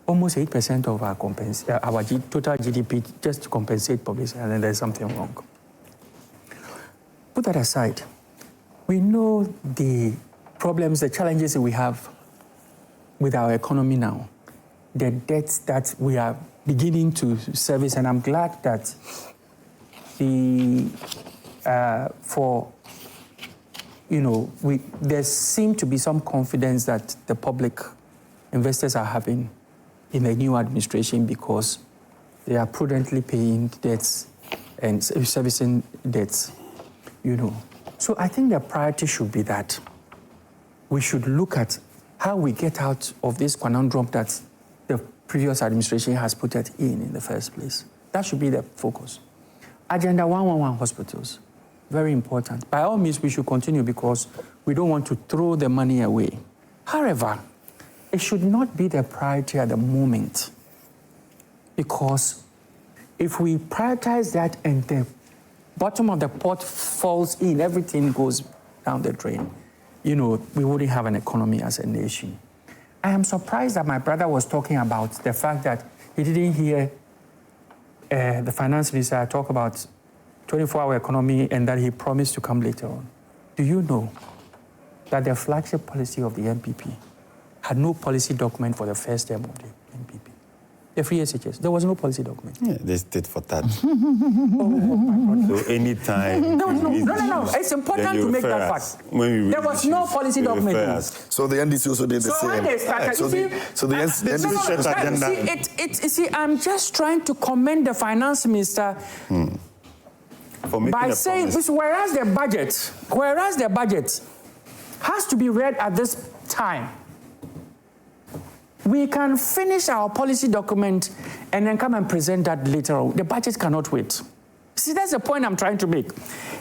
almost 8% of our total GDP just to compensate public service, then there's something wrong. Put that aside. We know the problems, the challenges that we have with our economy now, the debts that we are beginning to service, and I'm glad that there seems to be some confidence that the public investors are having in the new administration because they are prudently paying debts and servicing debts, So I think the priority should be that we should look at how we get out of this conundrum that the previous administration has put it in the first place. That should be the focus. Agenda 111 hospitals, very important. By all means, we should continue because we don't want to throw the money away. However, it should not be the priority at the moment because if we prioritize that and the bottom of the pot falls in, everything goes down the drain, we wouldn't have an economy as a nation. I am surprised that my brother was talking about the fact that he didn't hear the finance minister talk about 24-hour economy and that he promised to come later on. Do you know that the flagship policy of the NPP had no policy document for the first term of the NPP? The free SHS, there was no policy document. Yeah, they stayed for that. So anytime... No. It's important to make that fact. There was no policy document. So the NDC also did the same. When they started, I'm just trying to commend the finance minister by saying, whereas the budget has to be read at this time, we can finish our policy document and then come and present that later on. The budget cannot wait. See, that's the point I'm trying to make.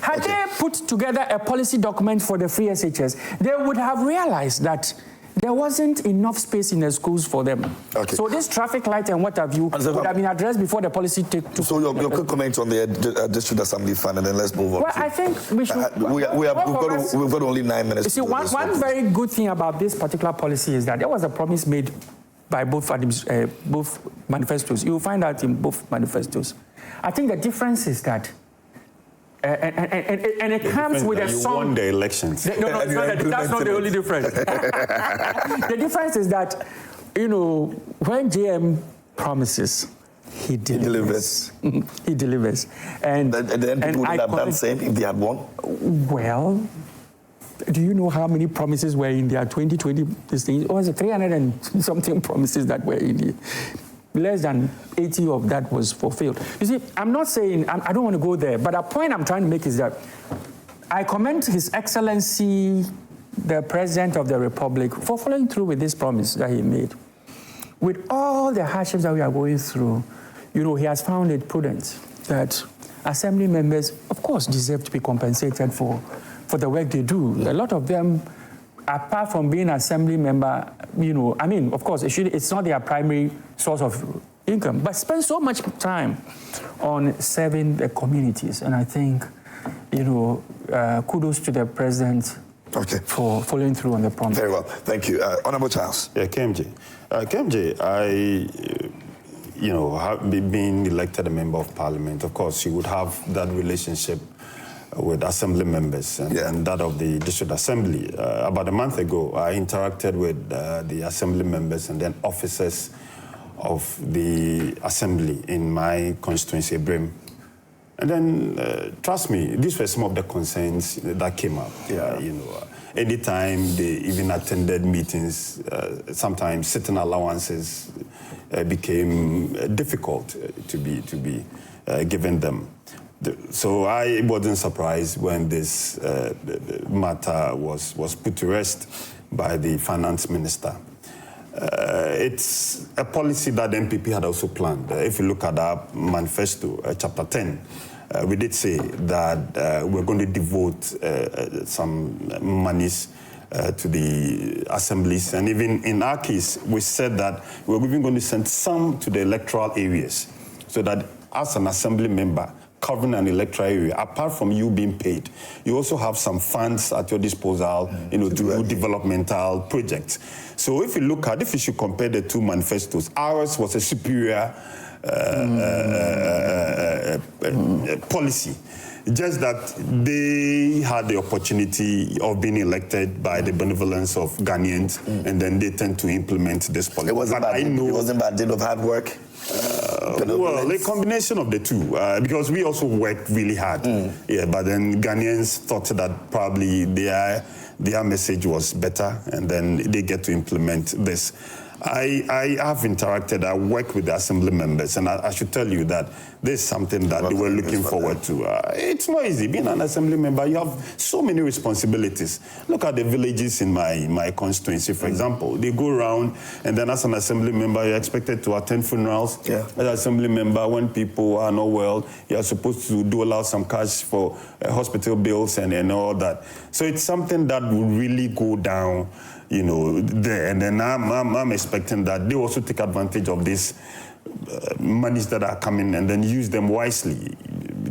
Had they put together a policy document for the free SHS, they would have realized that there wasn't enough space in the schools for them. Okay. So this traffic light and what have you would have been addressed before the policy took... So your quick comment on the District Assembly Fund, and then let's move on. Well, I think we should... we've got only 9 minutes. You see, one very good thing about this particular policy is that there was a promise made by both manifestos. You'll find that in both manifestos. I think the difference is that, and it comes with a song. You won the elections. No, that's not the only difference. The difference is that, when JM promises, he delivers. He delivers. And the NPP wouldn't have done the same if they had won? Well, do you know how many promises were in their 2020 this thing? It was 300 and something promises that were in there. Less than 80 of that was fulfilled. You see, I'm not saying, I don't want to go there, but the point I'm trying to make is that I commend His Excellency, the President of the Republic, for following through with this promise that he made. With all the hardships that we are going through, he has found it prudent that assembly members, of course, deserve to be compensated for the work they do. A lot of them, apart from being assembly member, of course, it's not their primary source of income, but spend so much time on serving the communities. And I think, kudos to the president for following through on the promise. Very well. Thank you. Honorable Charles. Yeah, KMJ. Being elected a member of parliament, of course, you would have that relationship with assembly members and that of the district assembly. About a month ago, I interacted with the assembly members and then officers of the assembly in my constituency, Brim. And then, trust me, these were some of the concerns that came up. Anytime they even attended meetings, sometimes certain allowances became difficult to be given them. So I wasn't surprised when this matter was put to rest by the finance minister. It's a policy that the NPP had also planned. If you look at our manifesto, chapter 10, we did say that we're going to devote some monies to the assemblies. And even in our case, we said that we're even going to send some to the electoral areas so that as an assembly member, covering an electoral area, apart from you being paid, you also have some funds at your disposal, to do developmental projects. So if you should compare the two manifestos, ours was a superior policy. Just that they had the opportunity of being elected by the benevolence of Ghanaians, and then they tend to implement this policy. It wasn't bad deal of hard work. Well, a combination of the two, because we also worked really hard. But then Ghanaians thought that probably their message was better, and then they get to implement this. I have interacted, I work with the assembly members, and I should tell you that this is something that they were looking forward to. It's not easy. Being an assembly member, you have so many responsibilities. Look at the villages in my constituency, for example. They go around, and then as an assembly member, you're expected to attend funerals. As an assembly member, when people are not well, you're supposed to dole out some cash for hospital bills and all that. So it's something that will really go down, there. And then I'm expecting that they also take advantage of these monies that are coming and then use them wisely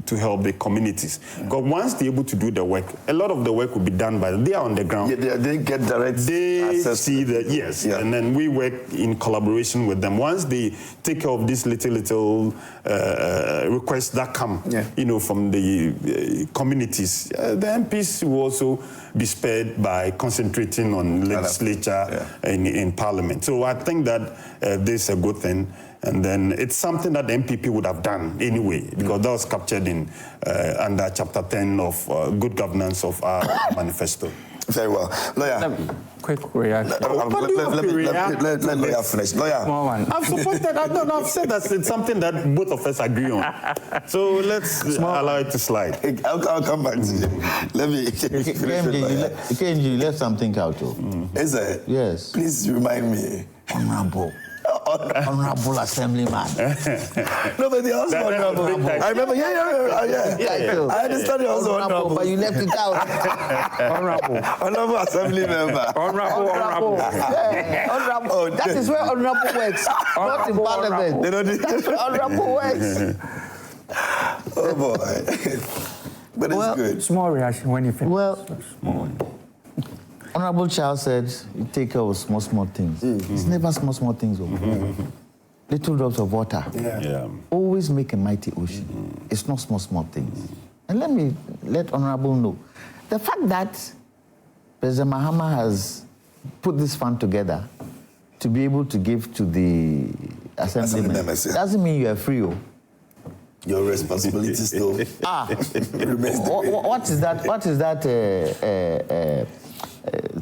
to help the communities. Because once they're able to do the work, a lot of the work will be done by them. They are on the ground. They get direct access. See and then we work in collaboration with them. Once they take care of these little requests that come, from the communities, the MPs will also be spared by concentrating on legislature in Parliament. So I think that this is a good thing. And then it's something that the NPP would have done anyway, because that was captured in under Chapter 10 of Good Governance of our manifesto. Very well. Lawyer. Quick reaction. Let lawyer finish. Lawyer. Small one. I've supported, I've said that it's something that both of us agree on. So let's allow it to slide. I'll come back to you. Let me KMJ, you left something out, though. Is it? Yes. Please remind me. Honorable Assemblyman. No, but the also honorable. I remember, yeah. I understand you also honorable. But you left it out. Honorable assembly member. Honorable. Honorable. That is where honorable works. Not in parliament. That's where honorable works. Oh, boy. But it's good. Small reaction when you finish. Well, Honorable Charles said, you take care of small things. It's never small things. little drops of water always make a mighty ocean. It's not small things. And let Honorable know, the fact that President Mahama has put this fund together to be able to give to the assemblymen doesn't mean you are free. Your responsibility still remains the way. What is that? What is that?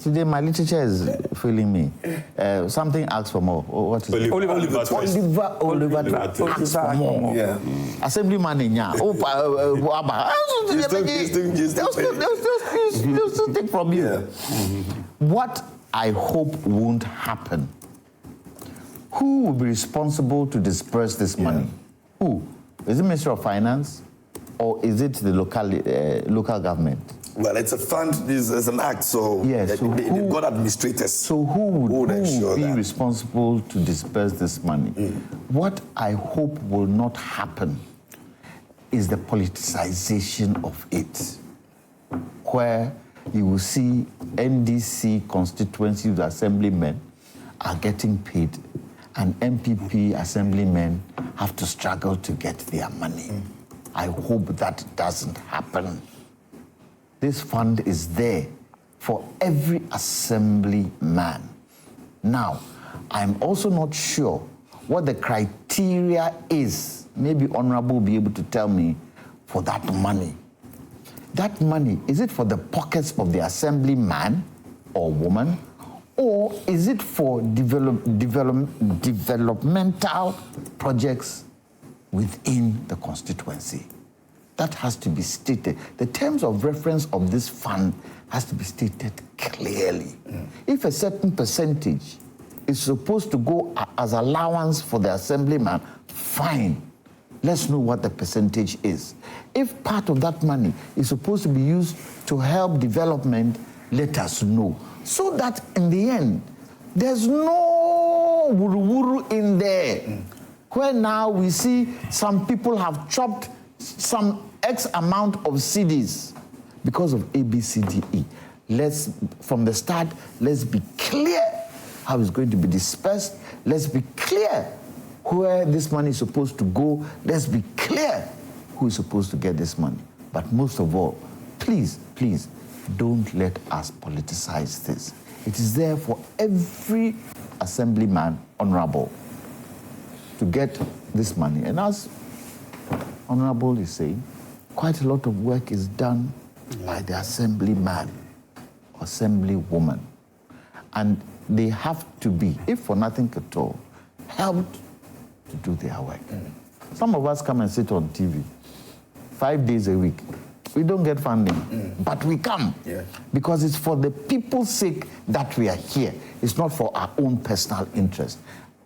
Today my literature is failing me. Something asks for more. What is it? Oliver asks for more. Yeah. Assemblyman in ya. They'll still take from you. What I hope won't happen. Who will be responsible to disperse this money? Who? Is it Ministry of Finance or is it the local government? Well, it's a fund, it's an act, so yes, they've got administrators. So who would be responsible to disperse this money? What I hope will not happen is the politicization of it, where you will see NDC constituency assemblymen are getting paid and MPP assemblymen have to struggle to get their money. I hope that doesn't happen. This fund is there for every assemblyman. Now, I'm also not sure what the criteria is. Maybe Honorable will be able to tell me for that money. That money, is it for the pockets of the assemblyman or woman, or is it for developmental projects within the constituency? That has to be stated. The terms of reference of this fund has to be stated clearly. If a certain percentage is supposed to go as allowance for the assemblyman, fine. Let's know what the percentage is. If part of that money is supposed to be used to help development, let us know. So that in the end, there's no wuru-wuru in there. Where now we see some people have chopped some X amount of CDs because of ABCDE. From the start, let's be clear how it's going to be dispersed. Let's be clear where this money is supposed to go. Let's be clear who is supposed to get this money. But most of all, please, don't let us politicize this. It is there for every assemblyman, Honorable, to get this money. And as Honorable is saying, quite a lot of work is done by the assemblyman, assemblywoman. And they have to be, if for nothing at all, helped to do their work. Some of us come and sit on TV 5 days a week. We don't get funding, but we come because it's for the people's sake that we are here. It's not for our own personal interest,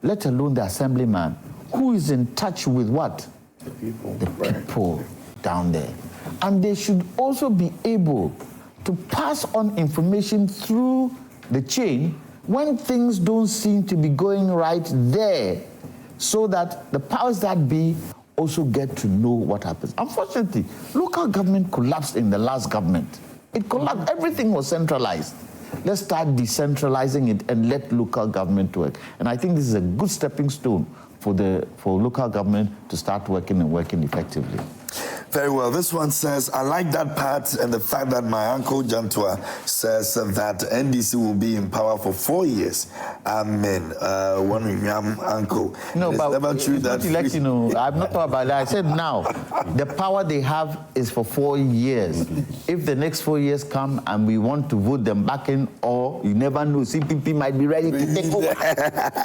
let alone the assemblyman who is in touch with what? The people down there. And they should also be able to pass on information through the chain when things don't seem to be going right there, so that the powers that be also get to know what happens. Unfortunately, local government collapsed in the last government. It collapsed. Everything was centralized. Let's start decentralizing it and let local government work. And I think this is a good stepping stone for local government to start working and working effectively. Very well. This one says, I like that part and the fact that my uncle Jantua says that NDC will be in power for 4 years. Amen. One uncle. No, it's but never true that. Let you know, I'm not talking about that. I said now, the power they have is for 4 years. If the next 4 years come and we want to vote them back in, or you never know, CPP might be ready to take over.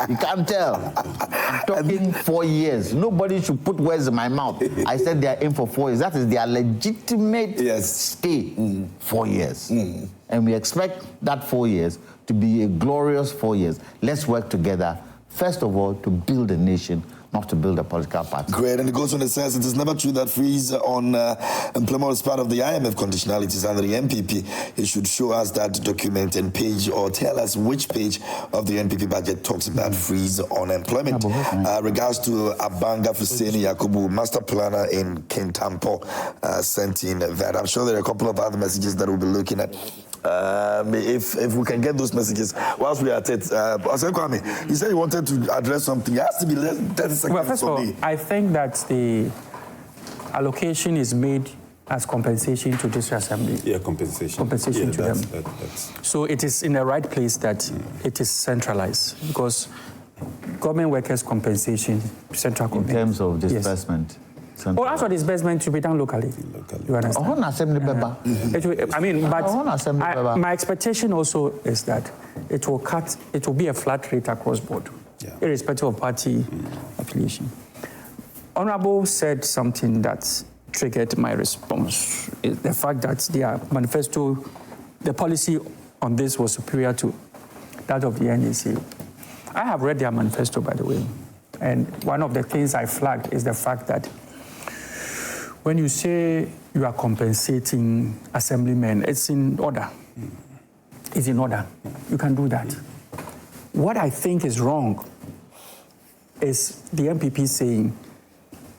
You can't tell. I'm talking 4 years. Nobody should put words in my mouth. I said they are in for 4 years. That is their legitimate stay, 4 years. And we expect that 4 years to be a glorious 4 years. Let's work together, first of all, to build a nation, not to build a political party. Great, and it goes on and says, it is never true that freeze on employment is part of the IMF conditionalities under the NPP. It should show us that document and page, or tell us which page of the NPP budget talks about freeze on employment. Regards to Abanga Fuseni Yakubu, master planner in Kintampo, sent in that. I'm sure there are a couple of other messages that we'll be looking at If we can get those messages whilst we are at it. Kwame, you said you wanted to address something. It has to be less than 30 seconds. Well, first of all, I think that the allocation is made as compensation to this assembly. Yeah, compensation. Compensation to them. That's... So it is in the right place that it is centralized, because government workers' compensation, central government. In terms of disbursement. Yes. Well, as for disbursement to be done locally. You understand? Assembly but my expectation also is that it will be a flat rate across board, irrespective of party affiliation. Honorable said something that triggered my response. The fact that their manifesto, the policy on this was superior to that of the NDC. I have read their manifesto, by the way, and one of the things I flagged is the fact that when you say you are compensating assemblymen, it's in order. It's in order. You can do that. What I think is wrong is the NPP saying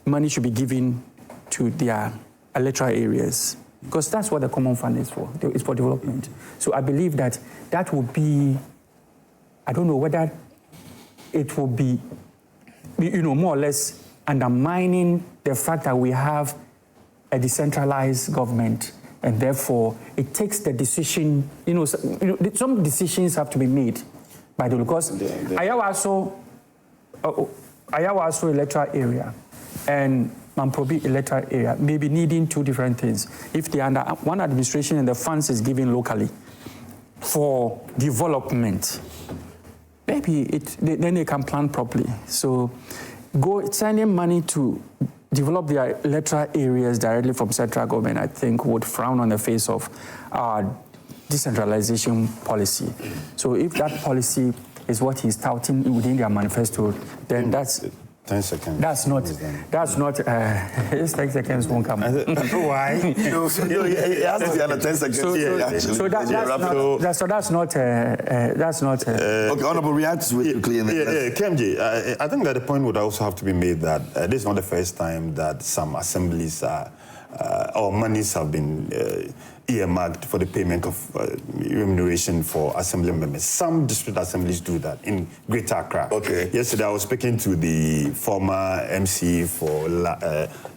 money should be given to their electoral areas, because that's what the common fund is for. It's for development. So I believe that that will be, I don't know whether it will be, more or less undermining the fact that we have a decentralized government, and therefore it takes the decision. Some decisions have to be made by the, because Ayawaso electoral area and Mamprobi electoral area may be needing two different things. If they are under one administration and the funds is given locally for development, maybe then they can plan properly. So sending money to develop their electoral areas directly from central government, I think, would frown on the face of our decentralization policy. So if that policy is what he's touting within their manifesto, then that's 10 seconds. That's not. This 10 seconds won't come. Why? It has to be under 10 seconds. That's not. Okay, Honorable, react to it quickly. KMJ, I think that the point would also have to be made that this is not the first time that some assemblies or monies have been earmarked for the payment of remuneration for assembly members. Some district assemblies do that in Greater Accra. Okay. Yesterday, I was speaking to the former MC for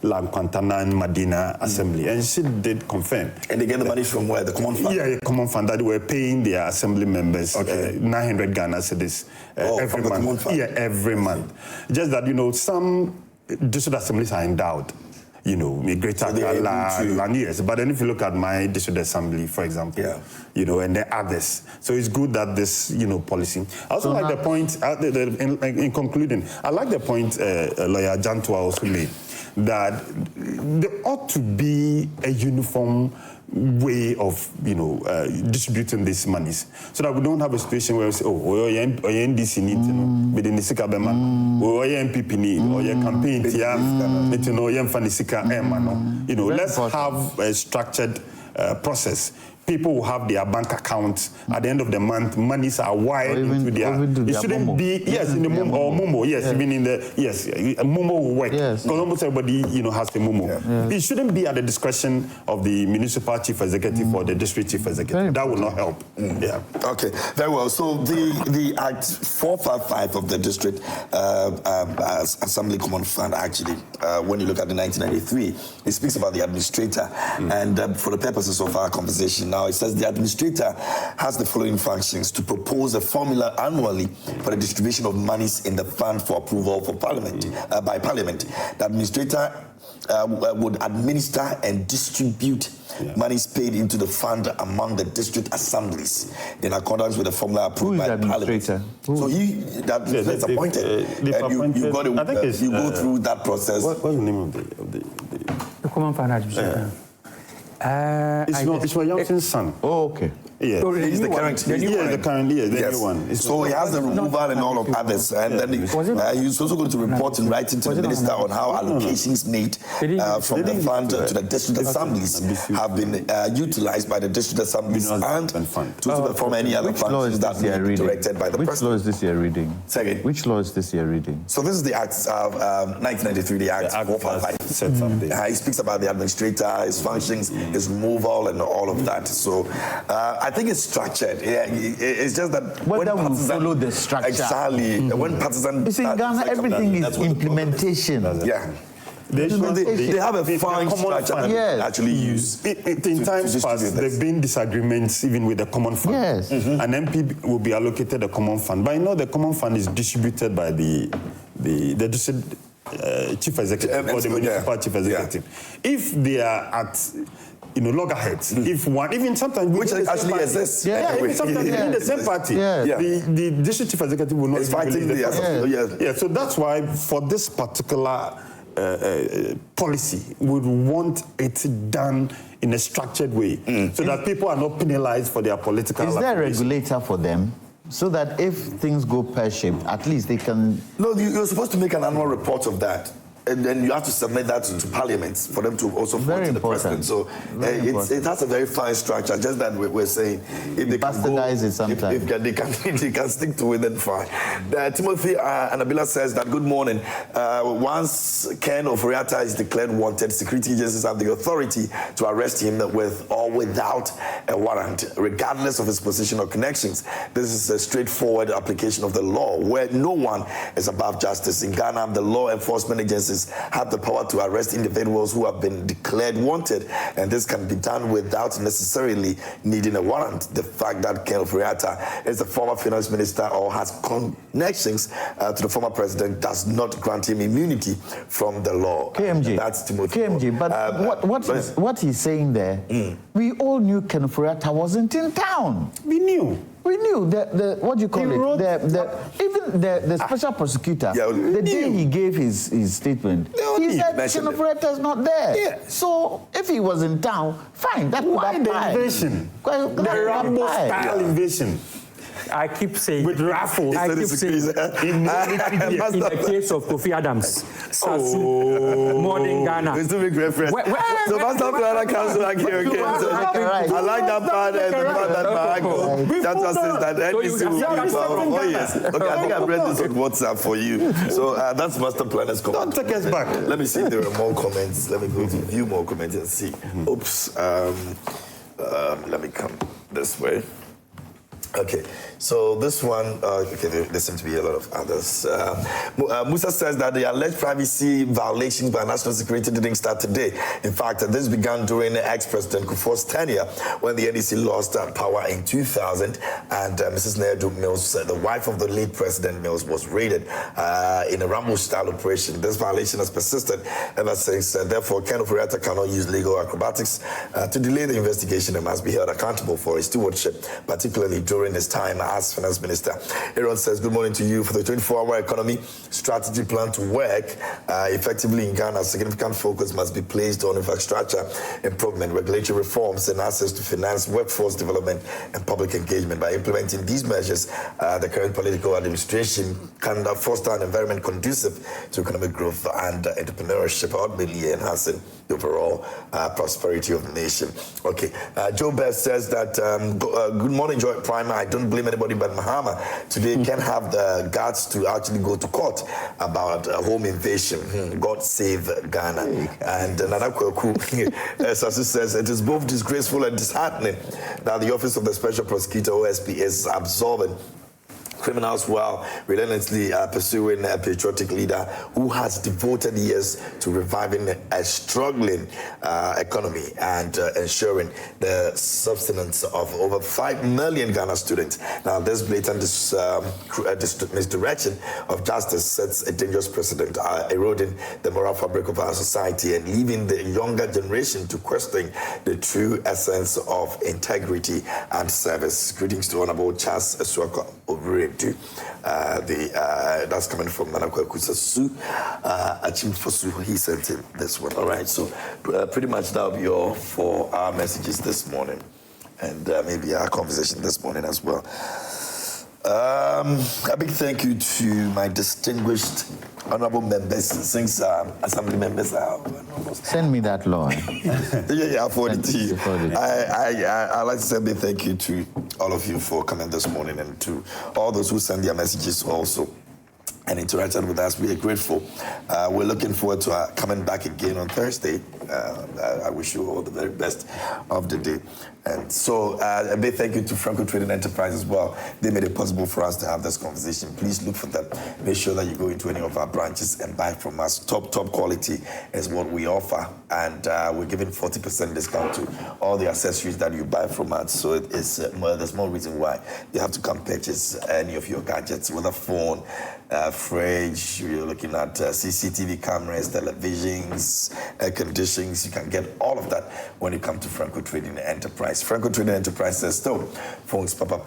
Lanquantanan Madina Assembly, and she did confirm. And they get the money from where? The common fund? Yeah, common fund, that they were paying their assembly members 900 Ghana cedis every month. Yeah, every month. Just that, some district assemblies are endowed. Greater land, yes. But then if you look at my district assembly, for example, and the others. So it's good that this, policy. I also like the point, in concluding, I like the point Lawyer Jantua also made, that there ought to be a uniform way of, distributing these monies, so that we don't have a situation where we say, NDC need, within the Sika Bema, or NPP need, or your campaign, let's have a structured process. People will have their bank accounts at the end of the month. Monies are wired into their. It shouldn't be in the Momo or Momo. Yes, even in the Momo will work because almost everybody has the Momo. It shouldn't be at the discretion of the municipal chief executive or the district chief executive. That will not help. Okay, very well. So the Act 455 of the District Assembly Common Fund, actually, when you look at the 1993, it speaks about the administrator, and for the purposes of our conversation now, it says the administrator has the following functions: to propose a formula annually for the distribution of monies in the fund for approval for Parliament by Parliament. The administrator would administer and distribute monies paid into the fund among the district assemblies in accordance with the formula approved by Parliament. So that's appointed. You go through that process. What's the name of the Common Fund Administrator? It's for Yamson's son. Oh, okay. Yeah. So he's the current. The new one. So he has the removal and all of others, and then he's also going to report in writing to the minister on how allocations made from the fund to the district assemblies have been utilized by the district assemblies and to perform any other functions that are directed by the president. Which law is this year reading? Second. Which law is this year reading? So this is the Act of 1993, the Act 455. He speaks about the administrator, his functions, his removal, and all of that. So I think it's structured. Yeah, it's just that whether we follow the structure. Exactly. When partisan. You see, in Ghana, everything is implementation. Yeah. They have a fine structure that they actually use. In times past, there have been disagreements even with the common fund. Yes. An MP will be allocated a common fund. But I know the common fund is distributed by the chief executive or the municipal chief executive. If they are at loggerheads, even sometimes which actually exists. Even sometimes within the same party, the district chief executive will not be fighting the so that's why for this particular policy, we would want it done in a structured way so that people are not penalized for their political. Is there a regulator for them? So that if things go pear-shaped, at least they can... No, you're supposed to make an annual report of that. And then you have to submit that to Parliament for them to also vote to the President. So it has a very fine structure. Just that we're saying if they can bastardize it sometimes. If they can stick to it, then fine. Timothy Anabila says that good morning. Once Ken Ofori-Atta is declared wanted, security agencies have the authority to arrest him with or without a warrant, regardless of his position or connections. This is a straightforward application of the law, where no one is above justice. In Ghana, the law enforcement agencies have the power to arrest individuals who have been declared wanted, and this can be done without necessarily needing a warrant. The fact that Ken Ofori-Atta is a former finance minister or has connections to the former president does not grant him immunity from the law. KMG. That's Timothy. KMG, but what he's saying there, we all knew Ken Ofori-Atta wasn't in town. We knew. We knew what do you call it? Even the special prosecutor, the day he gave his statement, he said Ken Ofori-Atta is not there. Yeah. So if he was in town, fine, that would apply. Why the invasion? The Rambo-style invasion. I keep saying with raffles. I keep saying in the case of Kofi Adams, modern Ghana. It's a big reference. So Master Plan comes back here again. So I like that part and the part that that was that NPP will be oh yes. Okay, I think I've read this on WhatsApp for you. So that's Master Planner's comment. Don't take us back. Let me see if there are more comments. Let me go to view more comments and see. Oops. Let me come this way. Okay, so this one, okay, there seem to be a lot of others. Musa says that the alleged privacy violations by national security didn't start today. In fact, this began during ex-President Kufuor's tenure when the NDC lost power in 2000 and Mrs. Nedu Mills, the wife of the late President Mills, was raided in a Rambo-style operation. This violation has persisted ever since. Therefore, Ken Ofori-Atta cannot use legal acrobatics to delay the investigation and must be held accountable for his stewardship, particularly during his time as finance minister. Aaron says, good morning to you. For the 24-hour economy strategy plan to work effectively in Ghana, significant focus must be placed on infrastructure improvement, regulatory reforms, and access to finance, workforce development, and public engagement. By implementing these measures, the current political administration can foster an environment conducive to economic growth and entrepreneurship, ultimately enhancing the overall prosperity of the nation. Okay, Joe Beth says that, good morning, Joy Prime. I don't blame anybody but Mahama. Today can have the guts to actually go to court about a home invasion. God save Ghana. And Nana Kweku Sasu says it is both disgraceful and disheartening that the Office of the Special Prosecutor, OSP, is absolving criminals while relentlessly pursuing a patriotic leader who has devoted years to reviving a struggling economy and ensuring the subsistence of over 5 million Ghana students. Now, this blatant misdirection of justice sets a dangerous precedent, eroding the moral fabric of our society and leaving the younger generation to question the true essence of integrity and service. Greetings to Honorable Charles Asuako Owiredu. That's coming from Manakwa Kusasu, Achimfosu. He sent him this one. All right, so pretty much that'll be all for our messages this morning, and maybe our conversation this morning as well. A big thank you to my distinguished honorable members, since assembly members are. Send me that law. I'll forward it to you. I'd like to say a big thank you to all of you for coming this morning, and to all those who send their messages also. and interacted with us. We are grateful. We're looking forward to coming back again on Thursday. I wish you all the very best of the day. And so a big thank you to Franco Trading Enterprise as well. They made it possible for us to have this conversation. Please look for them. Make sure that you go into any of our branches and buy from us. Top quality is what we offer. And we're giving 40% discount to all the accessories that you buy from us. So there's more reason why you have to come purchase any of your gadgets, whether phone, fridge, you're looking at CCTV cameras, televisions, air conditionings. You can get all of that when you come to Franco Trading Enterprise. Franco Trading Enterprise says, still, phones, papa,